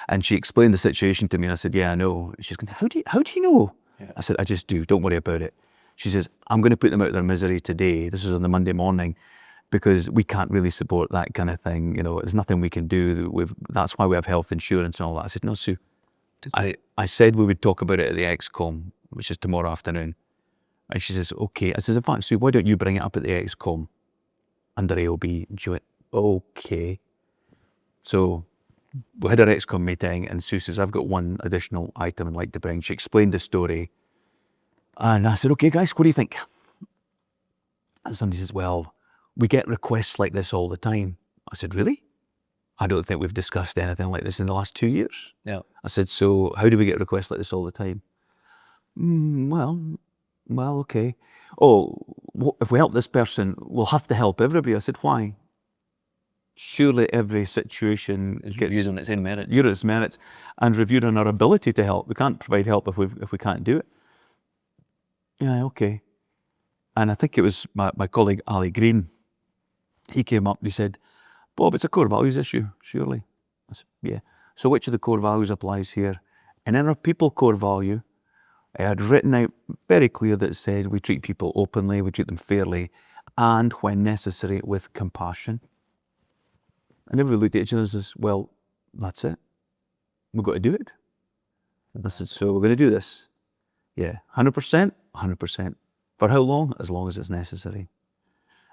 and she explained the situation to me, and I said, yeah, I know. She's going, how do you know? Yeah. I said, I just do, don't worry about it. She says, I'm going to put them out of their misery today. This is on the Monday morning, because we can't really support that kind of thing. You know, there's nothing we can do. That's why we have health insurance and all that. I said, no, Sue, I said we would talk about it at the XCOM, which is tomorrow afternoon. And she says, okay. I says, in fact, Sue, why don't you bring it up at the XCOM under AOB? And she went, okay. So we had our XCOM meeting, and Sue says, I've got one additional item I'd like to bring. She explained the story. And I said, okay, guys, what do you think? And somebody says, well, we get requests like this all the time. I said, really? I don't think we've discussed anything like this in the last 2 years. Yeah. I said, so how do we get requests like this all the time? Well, okay. Oh, if we help this person, we'll have to help everybody. I said, why? Surely every situation is reviewed on its own merits. Reviewed on its merits, and reviewed on our ability to help. We can't provide help if we can't do it. Yeah, okay. And I think it was my colleague Ali Green. He came up and he said, Bob, it's a core values issue, surely. I said, yeah. So which of the core values applies here? And in our people core value, I had written out very clear that it said we treat people openly, we treat them fairly, and when necessary, with compassion. And everybody looked at each other and says, well, that's it. We've got to do it. And I said, so we're going to do this. Yeah, 100%? 100%. For how long? As long as it's necessary.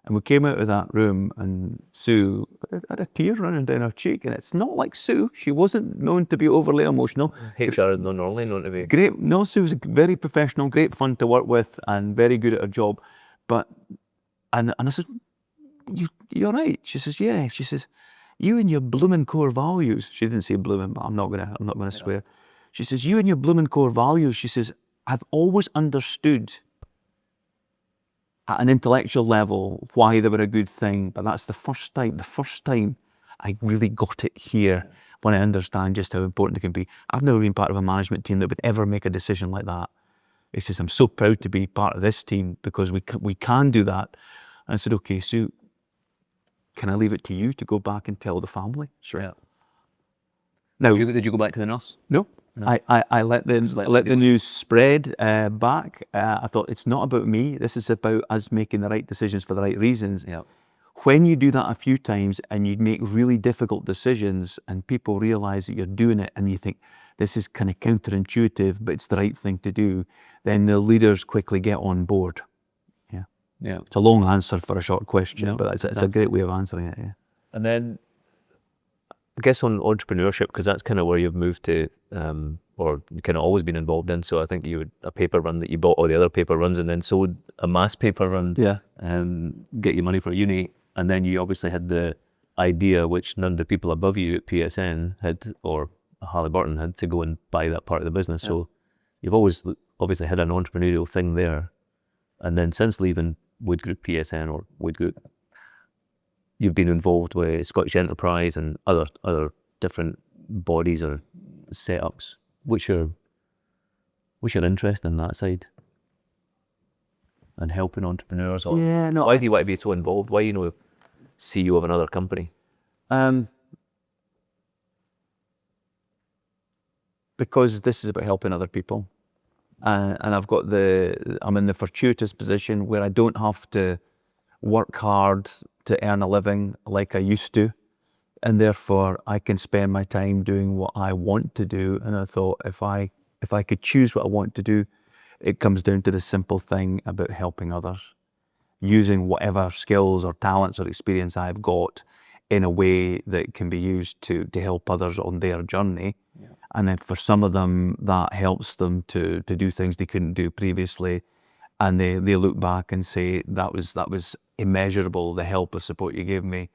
And we came out of that room, and Sue had a tear running down her cheek. And it's not like Sue. She wasn't known to be overly emotional. HR is not normally known to be. Great. No, Sue was very professional, great fun to work with, and very good at her job. And I said, you're right. She says, yeah. She says, you and your blooming core values. She didn't say blooming, but I'm not gonna swear. She says, you and your blooming core values. She says, I've always understood at an intellectual level why they were a good thing, but that's the first time I really got it here when I understand just how important it can be. I've never been part of a management team that would ever make a decision like that. He says, I'm so proud to be part of this team because we can do that. And I said, okay, so can I leave it to you to go back and tell the family? Sure. Yeah. Now, Did you go back to the nurse? no. I let the news spread back. I thought, it's not about me. This is about us making the right decisions for the right reasons. Yeah. When you do that a few times and you make really difficult decisions and people realize that you're doing it and you think this is kind of counterintuitive, but it's the right thing to do, then the leaders quickly get on board. Yeah. Yeah. It's a long answer for a short question, No, but it's a great way of answering it. Yeah. And then, I guess on entrepreneurship, because that's kind of where you've moved to, or you kind of always been involved in. So I think you had a paper run that you bought all the other paper runs and then sold a mass paper run. Yeah. And get your money for uni. And then you obviously had the idea, which none of the people above you at PSN had, or Halliburton had, to go and buy that part of the business. Yeah. So you've always obviously had an entrepreneurial thing there. And then since leaving Wood Group PSN or Wood Group, you've been involved with Scottish Enterprise and other different bodies or setups. What's your interest in that side? And helping entrepreneurs? Or why do you want to be so involved? Why are you CEO of another company? Because this is about helping other people. And I'm in the fortuitous position where I don't have to work hard to earn a living like I used to. And therefore I can spend my time doing what I want to do. And I thought if I could choose what I want to do, it comes down to the simple thing about helping others, using whatever skills or talents or experience I've got in a way that can be used to help others on their journey. Yeah. And then for some of them, that helps them to do things they couldn't do previously. And they look back and say, that was immeasurable, the help and support you gave me.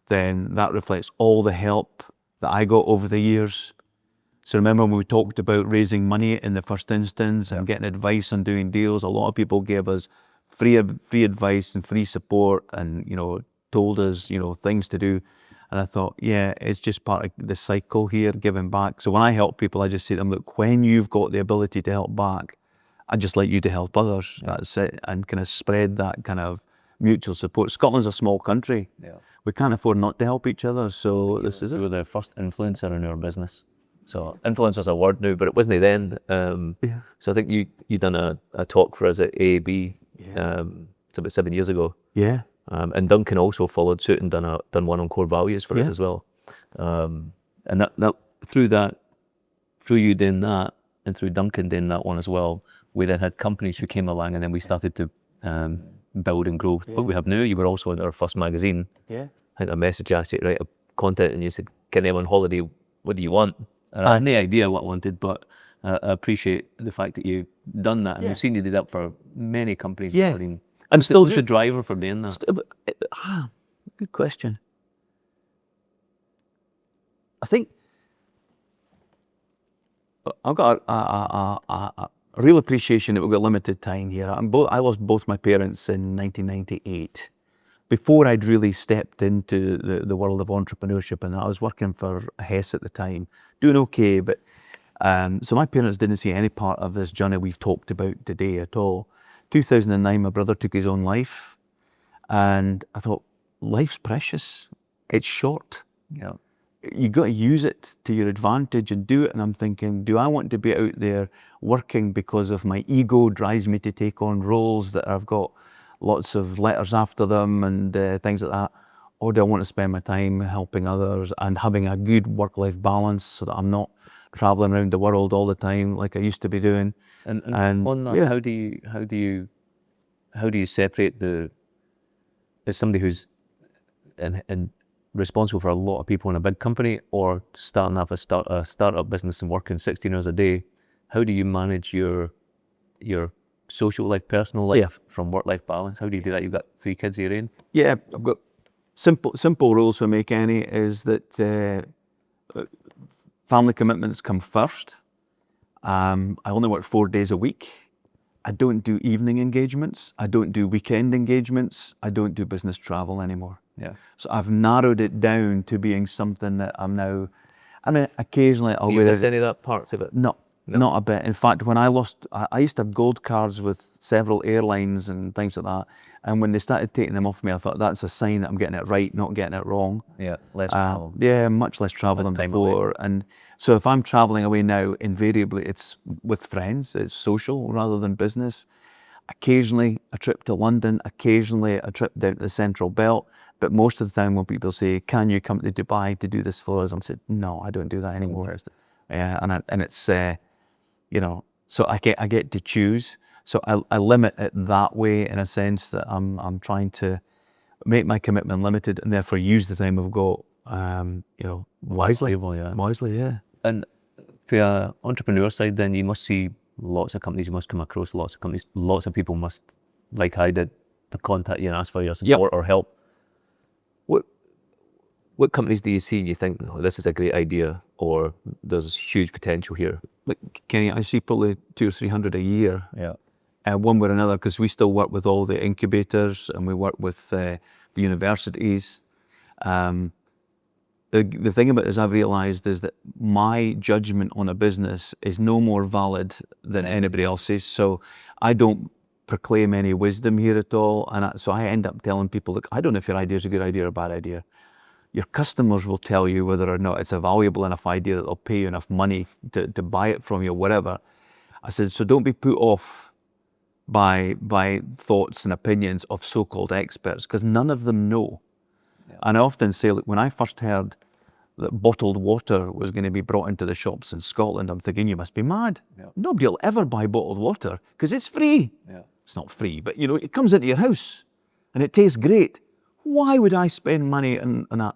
Then that reflects all the help that I got over the years. So remember when we talked about raising money in the first instance and getting advice on doing deals, a lot of people gave us free advice and free support and, told us, things to do. And I thought, yeah, it's just part of the cycle here, giving back. So when I help people, I just say to them, look, when you've got the ability to help back, I'd just like you to help others. Yeah. That's it. And kind of spread that kind of mutual support. Scotland's a small country. Yeah. We can't afford not to help each other. So this is it. You were the first influencer in our business. So influencer's a word now, but it wasn't then. So I think you done a talk for us at AAB. It's about 7 years ago. Yeah. And Duncan also followed suit and done one on core values for it as well. And that through you doing that and through Duncan doing that one as well, we then had companies who came along and then we started to build and grow. What we have now, you were also in our first magazine. Yeah. I think a message asked you to write a content and you said, Kenny, I'm on holiday, what do you want? And I had no idea what I wanted, but I appreciate the fact that you've done that. And we've seen you do that for many companies. Yeah. And still what's the driver for doing that? Good question. I think I've got a real appreciation that we've got limited time here. I lost both my parents in 1998. Before I'd really stepped into the world of entrepreneurship, and I was working for Hess at the time, doing okay, but so my parents didn't see any part of this journey we've talked about today at all. 2009, my brother took his own life, and I thought, life's precious. It's short. Yeah. You got to use it to your advantage and do it. And I'm thinking, do I want to be out there working because of my ego drives me to take on roles that I've got lots of letters after them and things like that? Or do I want to spend my time helping others and having a good work-life balance so that I'm not traveling around the world all the time like I used to be doing? And on that, how do you separate as somebody who's in responsible for a lot of people in a big company or starting off a startup business and working 16 hours a day, how do you manage your social life, personal life from work-life balance? How do you do that? You've got 3 kids of your own? Yeah, I've got Simple rules for me, Kenny, is that family commitments come first. I only work 4 days a week. I don't do evening engagements. I don't do weekend engagements. I don't do business travel anymore. Yeah. So I've narrowed it down to being something that I'm now, I mean, occasionally I'll Do you miss any of that parts of it? No, not a bit. In fact, when I used to have gold cards with several airlines and things like that. And when they started taking them off me, I thought that's a sign that I'm getting it right, not getting it wrong. Yeah, less travel. Yeah, much less travel than time before. And so if I'm traveling away now, invariably it's with friends, it's social rather than business. Occasionally a trip to London, occasionally a trip down to the Central Belt. But most of the time when people say, can you come to Dubai to do this for us? I'm saying, no, I don't do that anymore. Yeah, and it's, so I get to choose. So I limit it that way in a sense that I'm trying to make my commitment limited and therefore use the time I've got, wisely. Wisely, yeah. And for an entrepreneur side, then you must see lots of companies, you must come across lots of companies, lots of people must, like I did, to contact you and ask for your support or help. What companies do you see and you think, oh, this is a great idea, or there's huge potential here? Like, Kenny, I see probably 200 or 300 a year. Yeah. One way or another, because we still work with all the incubators and we work with the universities. The thing about it is I've realised is that my judgment on a business is no more valid than anybody else's. So I don't proclaim any wisdom here at all. And so I end up telling people, look, I don't know if your idea is a good idea or a bad idea. Your customers will tell you whether or not it's a valuable enough idea that they'll pay you enough money to buy it from you or whatever. I said, so don't be put off by thoughts and opinions of so-called experts, because none of them know. Yeah. And I often say, look, when I first heard that bottled water was going to be brought into the shops in Scotland, I'm thinking, you must be mad. Yeah. Nobody will ever buy bottled water because it's free. Yeah. It's not free, but it comes into your house and it tastes great. Why would I spend money on that?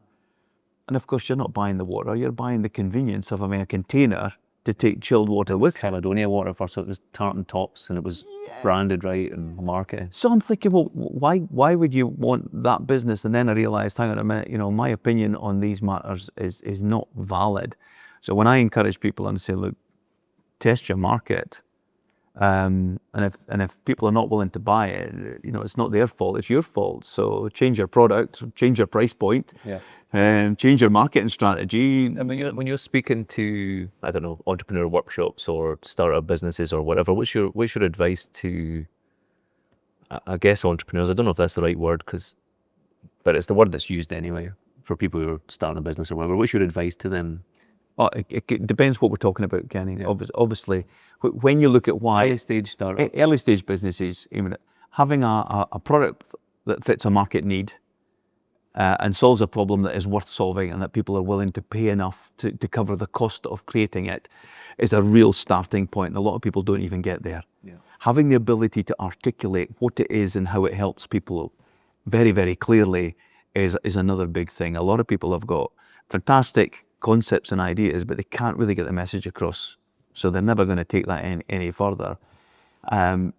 And of course, you're not buying the water, you're buying the convenience of having a container to take chilled water with. Caledonia water first, so it was tartan tops and it was branded right and marketed. So I'm thinking, well, why would you want that business? And then I realised, hang on a minute, my opinion on these matters is not valid. So when I encourage people and say, look, test your market, and if people are not willing to buy it, it's not their fault, it's your fault. So change your product, change your price point, change your marketing strategy. I mean, when you're speaking to, I don't know, entrepreneur workshops or startup businesses or whatever, what's your advice to, I guess, entrepreneurs? I don't know if that's the right word, but it's the word that's used anyway for people who are starting a business or whatever. What's your advice to them? Oh, it depends what we're talking about, Kenny. Yeah. Obviously, when you look at why early stage startups, early stage businesses, having a product that fits a market need and solves a problem that is worth solving and that people are willing to pay enough to cover the cost of creating it is a real starting point. And a lot of people don't even get there. Yeah. Having the ability to articulate what it is and how it helps people very, very clearly is another big thing. A lot of people have got fantastic concepts and ideas, but they can't really get the message across. So they're never going to take that any further. And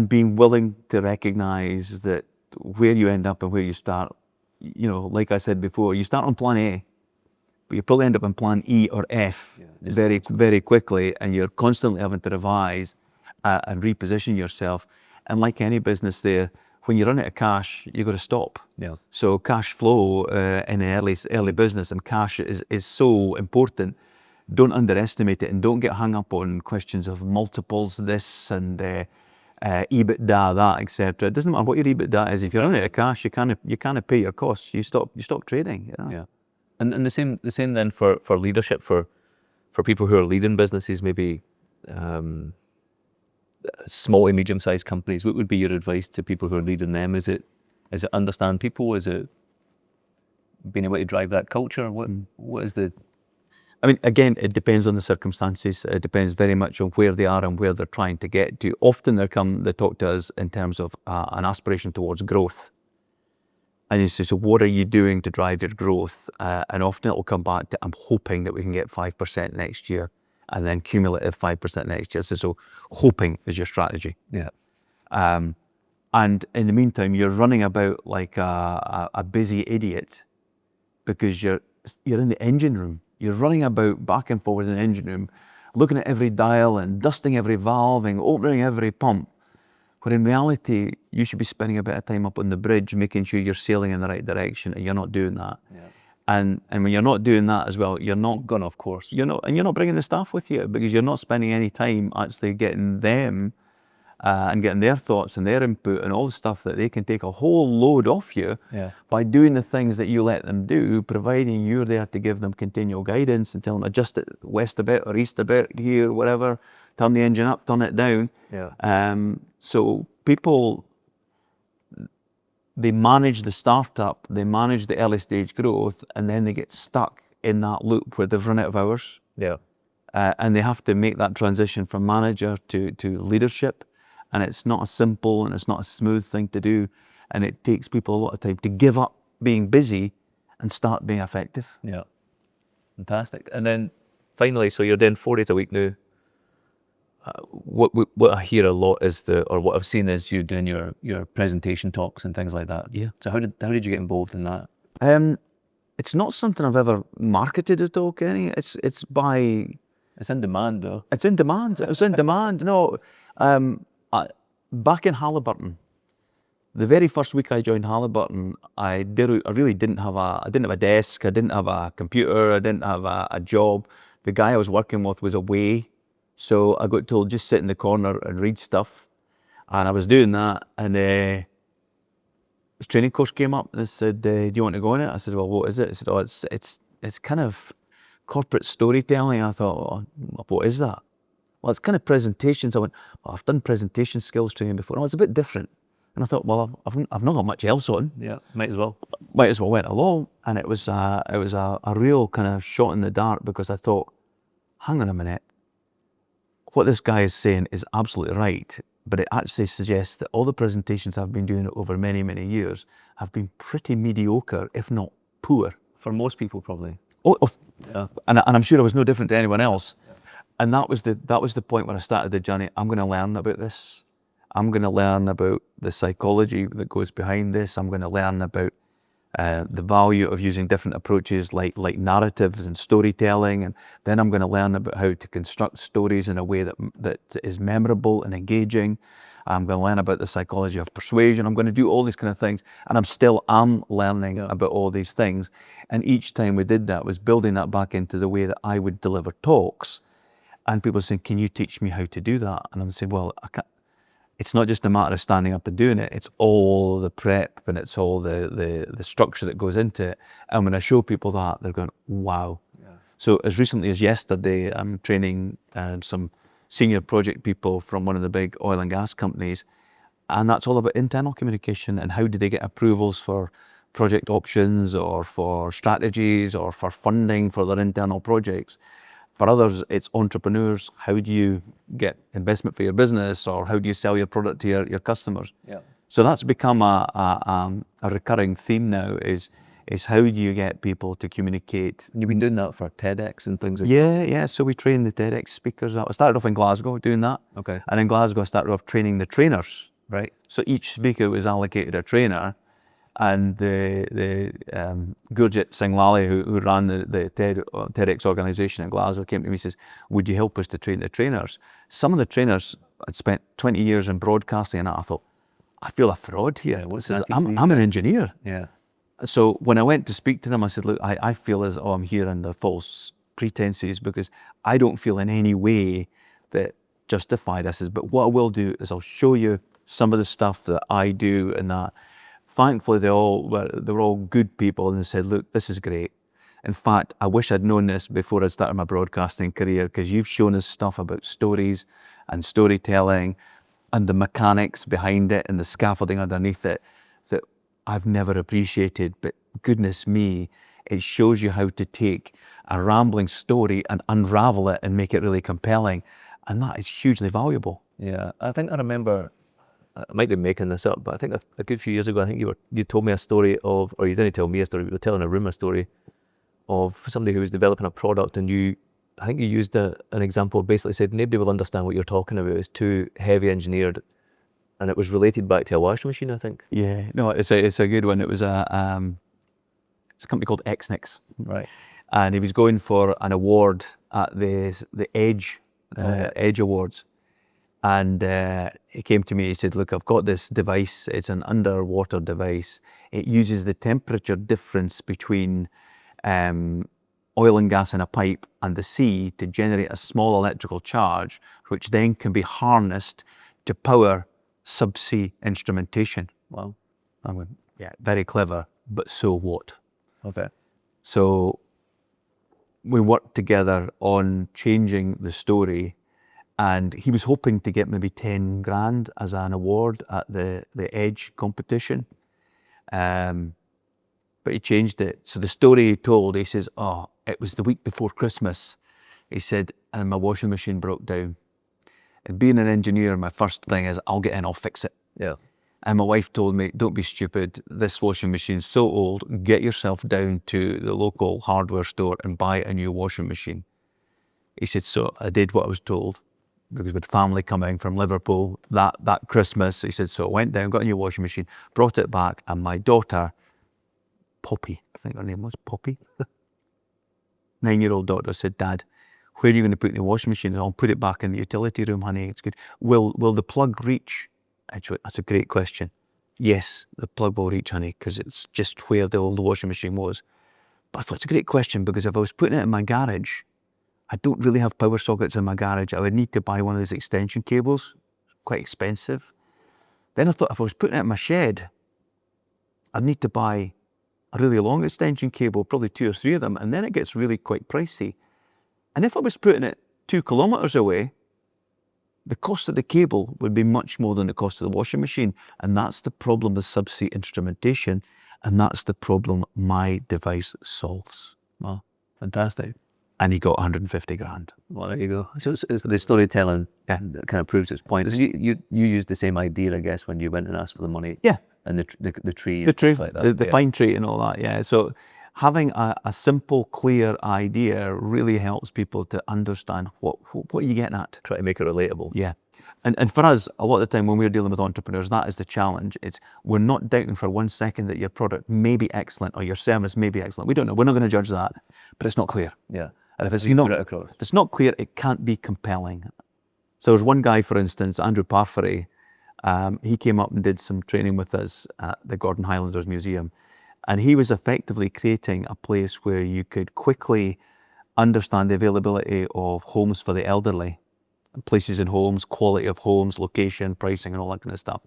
being willing to recognize that where you end up and where you start, like I said before, you start on plan A, but you probably end up on plan E or F very, very quickly, and you're constantly having to revise and reposition yourself. And like any business there, when you run out of cash, you've got to stop. Yeah. So cash flow in an early business, and cash is so important. Don't underestimate it, and don't get hung up on questions of multiples, this and EBITDA, that, etc. It doesn't matter what your EBITDA is. If you're running out of cash, you can't pay your costs. You stop trading. Yeah. And the same then for leadership, for people who are leading businesses, maybe small and medium-sized companies. What would be your advice to people who are leading them? Is it understand people? Is it being able to drive that culture? What is the... I mean, again, it depends on the circumstances. It depends very much on where they are and where they're trying to get to. Often they talk to us in terms of an aspiration towards growth. And you say, so what are you doing to drive your growth? And often it will come back to, I'm hoping that we can get 5% next year, and then cumulative 5% next year. So hoping is your strategy. Yeah. And in the meantime, you're running about like a busy idiot because you're in the engine room. You're running about back and forward in the engine room, looking at every dial and dusting every valve and opening every pump. Where in reality, you should be spending a bit of time up on the bridge, making sure you're sailing in the right direction, and you're not doing that. Yeah. And when you're not doing that as well, you're not Gone off course. you're not bringing the staff with you because you're not spending any time actually getting them and getting their thoughts and their input and all the stuff that they can take a whole load off you Yeah. by doing the things that you let them do, providing you're there to give them continual guidance and tell them adjust it west a bit or east a bit here, whatever, turn the engine up, turn it down. Yeah. So people, they manage the startup, they manage the early stage growth, and then they get stuck in that loop where they've run out of hours. Yeah. And they have to make that transition from manager to leadership. And it's not a simple and it's not a smooth thing to do. And it takes people a lot of time to give up being busy and start being effective. Yeah. Fantastic. And then finally, so you're doing 4 days a week now. What I hear a lot is What I've seen is you doing your presentation talks and things like that. Yeah. So how did you get involved in that? It's not something I've ever marketed at all, Kenny. It's It's in demand though. It's in demand. It's in demand. No, back in Halliburton, the very first week I joined Halliburton, I really didn't have a desk. I didn't have a computer. I didn't have a job. The guy I was working with was away, so I got told just sit in the corner and read stuff, and I was doing that. And this training course came up and they said, "Do you want to go in it?" I said, "Well, what is it?" They said, "Oh, it's kind of corporate storytelling." I thought, "Oh, what is that?" "Well, it's kind of presentations." I went, "Well, I've done presentation skills training before." "Oh, it's a bit different." And I thought, "Well, I've not got much else on. Yeah. Might as well. Might as well went along." And it was a real kind of shot in the dark because I thought, hang on a minute, what this guy is saying is absolutely right, but it actually suggests that all the presentations I've been doing over many, many years have been pretty mediocre, if not poor. For most people probably. Oh, Yeah. and I'm sure I was no different to anyone else. And that was the point where I started the journey. I'm going to learn about this. I'm going to learn about the psychology that goes behind this. I'm going to learn about the value of using different approaches like narratives and storytelling. And then I'm going to learn about how to construct stories in a way that is memorable and engaging. I'm going to learn about the psychology of persuasion. I'm going to do all these kind of things. And I'm learning about all these things. And each time we did that was building that back into the way that I would deliver talks. And people saying, "Can you teach me how to do that?" And I'm saying, "Well, I can't." It's not just a matter of standing up and doing it. It's all the prep and it's all the structure that goes into it. And when I show people that, they're going, "Wow." Yeah. So as recently as yesterday, I'm training some senior project people from one of the big oil and gas companies. And that's all about internal communication and how do they get approvals for project options or for strategies or for funding for their internal projects. For others, it's entrepreneurs. How do you get investment for your business, or how do you sell your product to your customers? Yeah. So that's become a recurring theme now. Is how do you get people to communicate? And you've been doing that for TEDx and things like Yeah. So we train the TEDx speakers. I started off in Glasgow doing that. Okay. And in Glasgow, I started off training the trainers. Right. So each speaker was allocated a trainer. And the Gurjit Singh Lally, who ran the TEDx organisation in Glasgow, came to me and says, "Would you help us to train the trainers?" Some of the trainers had spent 20 years in broadcasting, and I thought, I feel a fraud here. Yeah, I'm an engineer. Yeah. So when I went to speak to them, I said, "Look, I feel as though I'm here under false pretenses because I don't feel in any way that justify this. But what I will do is I'll show you some of the stuff that I do and that." Thankfully, they were all good people, and they said, "Look, this is great. In fact, I wish I'd known this before I started my broadcasting career, because you've shown us stuff about stories and storytelling and the mechanics behind it and the scaffolding underneath it that I've never appreciated. But goodness me, it shows you how to take a rambling story and unravel it and make it really compelling. And that is hugely valuable." Yeah. I think I remember, I might be making this up, but I think a good few years ago, I think you told me a story of, or you didn't tell me a story, but you were telling a room a story of somebody who was developing a product, and I think you used an example, basically said nobody will understand what you're talking about. It's too heavy engineered. And it was related back to a washing machine, I think. Yeah, no, it's a good one. It was it's a company called Xnix, Right. and he was going for an award at the Edge Edge Awards, and he came to me. He said, "Look, I've got this device. It's an underwater device. It uses the temperature difference between oil and gas in a pipe and the sea to generate a small electrical charge, which then can be harnessed to power subsea instrumentation." Wow. I went, yeah, very clever, but so what? Okay. So we worked together on changing the story, and he was hoping to get maybe 10 grand as an award at the Edge competition. But he changed it. So the story he told, he says, "Oh, it was the week before Christmas." He said, "And my washing machine broke down. And being an engineer, my first thing is, I'll get in, I'll fix it. Yeah. And my wife told me, don't be stupid. This washing machine's so old. Get yourself down to the local hardware store and buy a new washing machine." He said, so I did what I was told, because with family coming from Liverpool that Christmas. He said, so I went down, got a new washing machine, brought it back, and my daughter, Poppy, I think her name was Poppy, 9-year-old daughter, said, "Dad, where are you going to put the washing machine?" "I'll put it back in the utility room, honey. It's good." Will the plug reach? Actually, that's a great question. Yes, the plug will reach, honey, because it's just where the old washing machine was. But I thought it's a great question, because if I was putting it in my garage, I don't really have power sockets in my garage. I would need to buy one of those extension cables, quite expensive. Then I thought if I was putting it in my shed, I'd need to buy a really long extension cable, probably 2 or 3 of them, and then it gets really quite pricey. And if I was putting it 2 kilometres away, the cost of the cable would be much more than the cost of the washing machine. And that's the problem with subsea instrumentation, and that's the problem my device solves. Wow. Fantastic. And he got 150 grand. Well, there you go. So it's the storytelling Yeah. that kind of proves its point. So you used the same idea, I guess, when you went and asked for the money. Yeah. And the tree. The tree, like that. the pine tree and all that, yeah. So having a simple, clear idea really helps people to understand what are you getting at. Try to make it relatable. Yeah. And for us, a lot of the time when we're dealing with entrepreneurs, that is the challenge. It's we're not doubting for 1 second that your product may be excellent or your service may be excellent. We don't know. We're not going to judge that, but it's not clear. Yeah. And if it's You not, put it across. if it's not clear, it can't be compelling. So there's one guy, for instance, Andrew Parfrey. He came up and did some training with us at the Gordon Highlanders Museum. And he was effectively creating a place where you could quickly understand the availability of homes for the elderly, places in homes, quality of homes, location, pricing, and all that kind of stuff.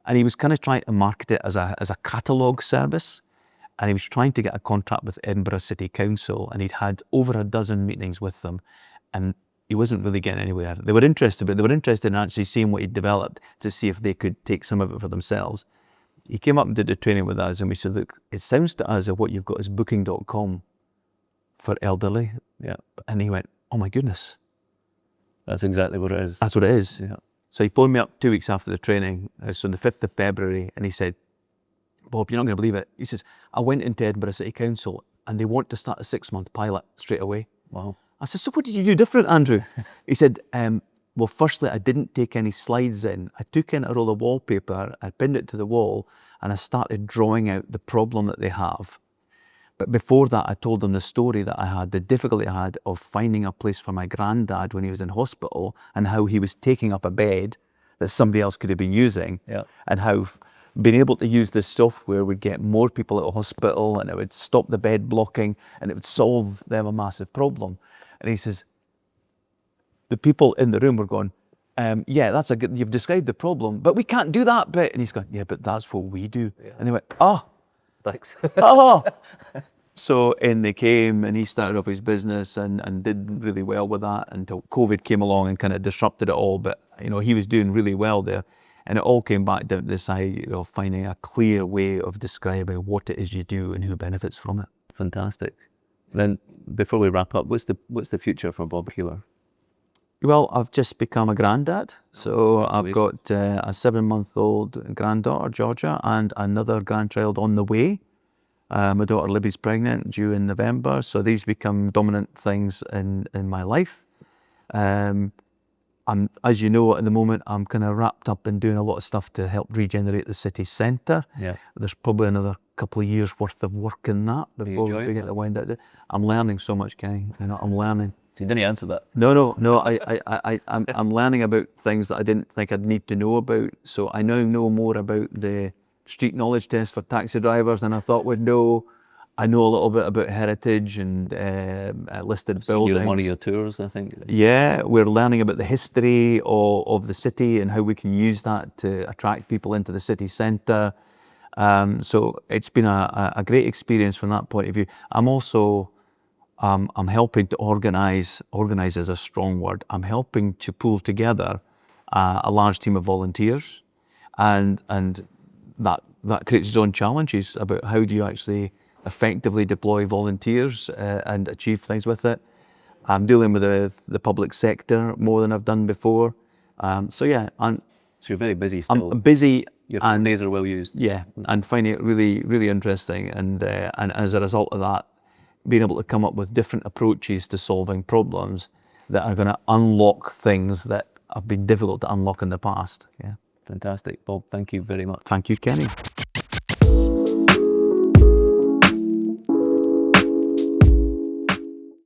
And he was kind of trying to market it as a catalogue service. And he was trying to get a contract with Edinburgh City Council, and he'd had over a dozen meetings with them, and he wasn't really getting anywhere. They were interested, but they were interested in actually seeing what he'd developed to see if they could take some of it for themselves. He came up and did the training with us, and we said, look, it sounds to us that what you've got is booking.com for elderly. Yeah. And he went, oh my goodness. That's exactly what it is. That's what it is. Yeah. So he phoned me up 2 weeks after the training. It's on the 5th of February, and he said, Bob, you're not going to believe it. He says, I went into Edinburgh City Council and they want to start a 6-month pilot straight away. Wow. I said, so what did you do different, Andrew? He said, well, firstly, I didn't take any slides in. I took in a roll of wallpaper, I pinned it to the wall, and I started drawing out the problem that they have. But before that, I told them the story that I had, the difficulty I had of finding a place for my granddad when he was in hospital, and how he was taking up a bed that somebody else could have been using, Yeah. and how being able to use this software would get more people out of hospital, and it would stop the bed blocking, and it would solve them a massive problem. And he says, the people in the room were going, yeah, that's a good, you've described the problem, but we can't do that bit. And he's going, yeah, but that's what we do. Yeah. And they went, oh, Thanks. oh. So in they came, and he started off his business and did really well with that until COVID came along and kind of disrupted it all. But, you know, he was doing really well there. And it all came back down to this idea of finding a clear way of describing what it is you do and who benefits from it. Fantastic. Then before we wrap up, what's the future for Bob Keiller? Well, I've just become a granddad. So I've Amazing. got a 7-month-old granddaughter, Georgia, and another grandchild on the way. My daughter Libby's pregnant, due in November. So these become dominant things in my life. as you know, at the moment, I'm kind of wrapped up in doing a lot of stuff to help regenerate the city centre. Yeah. There's probably another couple of years worth of work in that before enjoying we get the wind out. I'm learning so much, Kenny. I'm learning. So you didn't answer that. No. I'm learning about things that I didn't think I'd need to know about. So I now know more about the street knowledge test for taxi drivers than I thought would know. I know a little bit about heritage and listed You're buildings. on one of your tours, I think. Yeah, we're learning about the history of the city and how we can use that to attract people into the city centre. So it's been a great experience from that point of view. I'm also, I'm helping to organise is a strong word. I'm helping to pull together a large team of volunteers, and that creates its own challenges about how do you actually effectively deploy volunteers and achieve things with it. I'm dealing with the public sector more than I've done before. So yeah, So you're very busy still. I'm busy. Your and days are well used. yeah, and finding it really, really interesting. And as a result of that, being able to come up with different approaches to solving problems that are going to unlock things that have been difficult to unlock in the past. Yeah. Fantastic. Bob, thank you very much. Thank you, Kenny.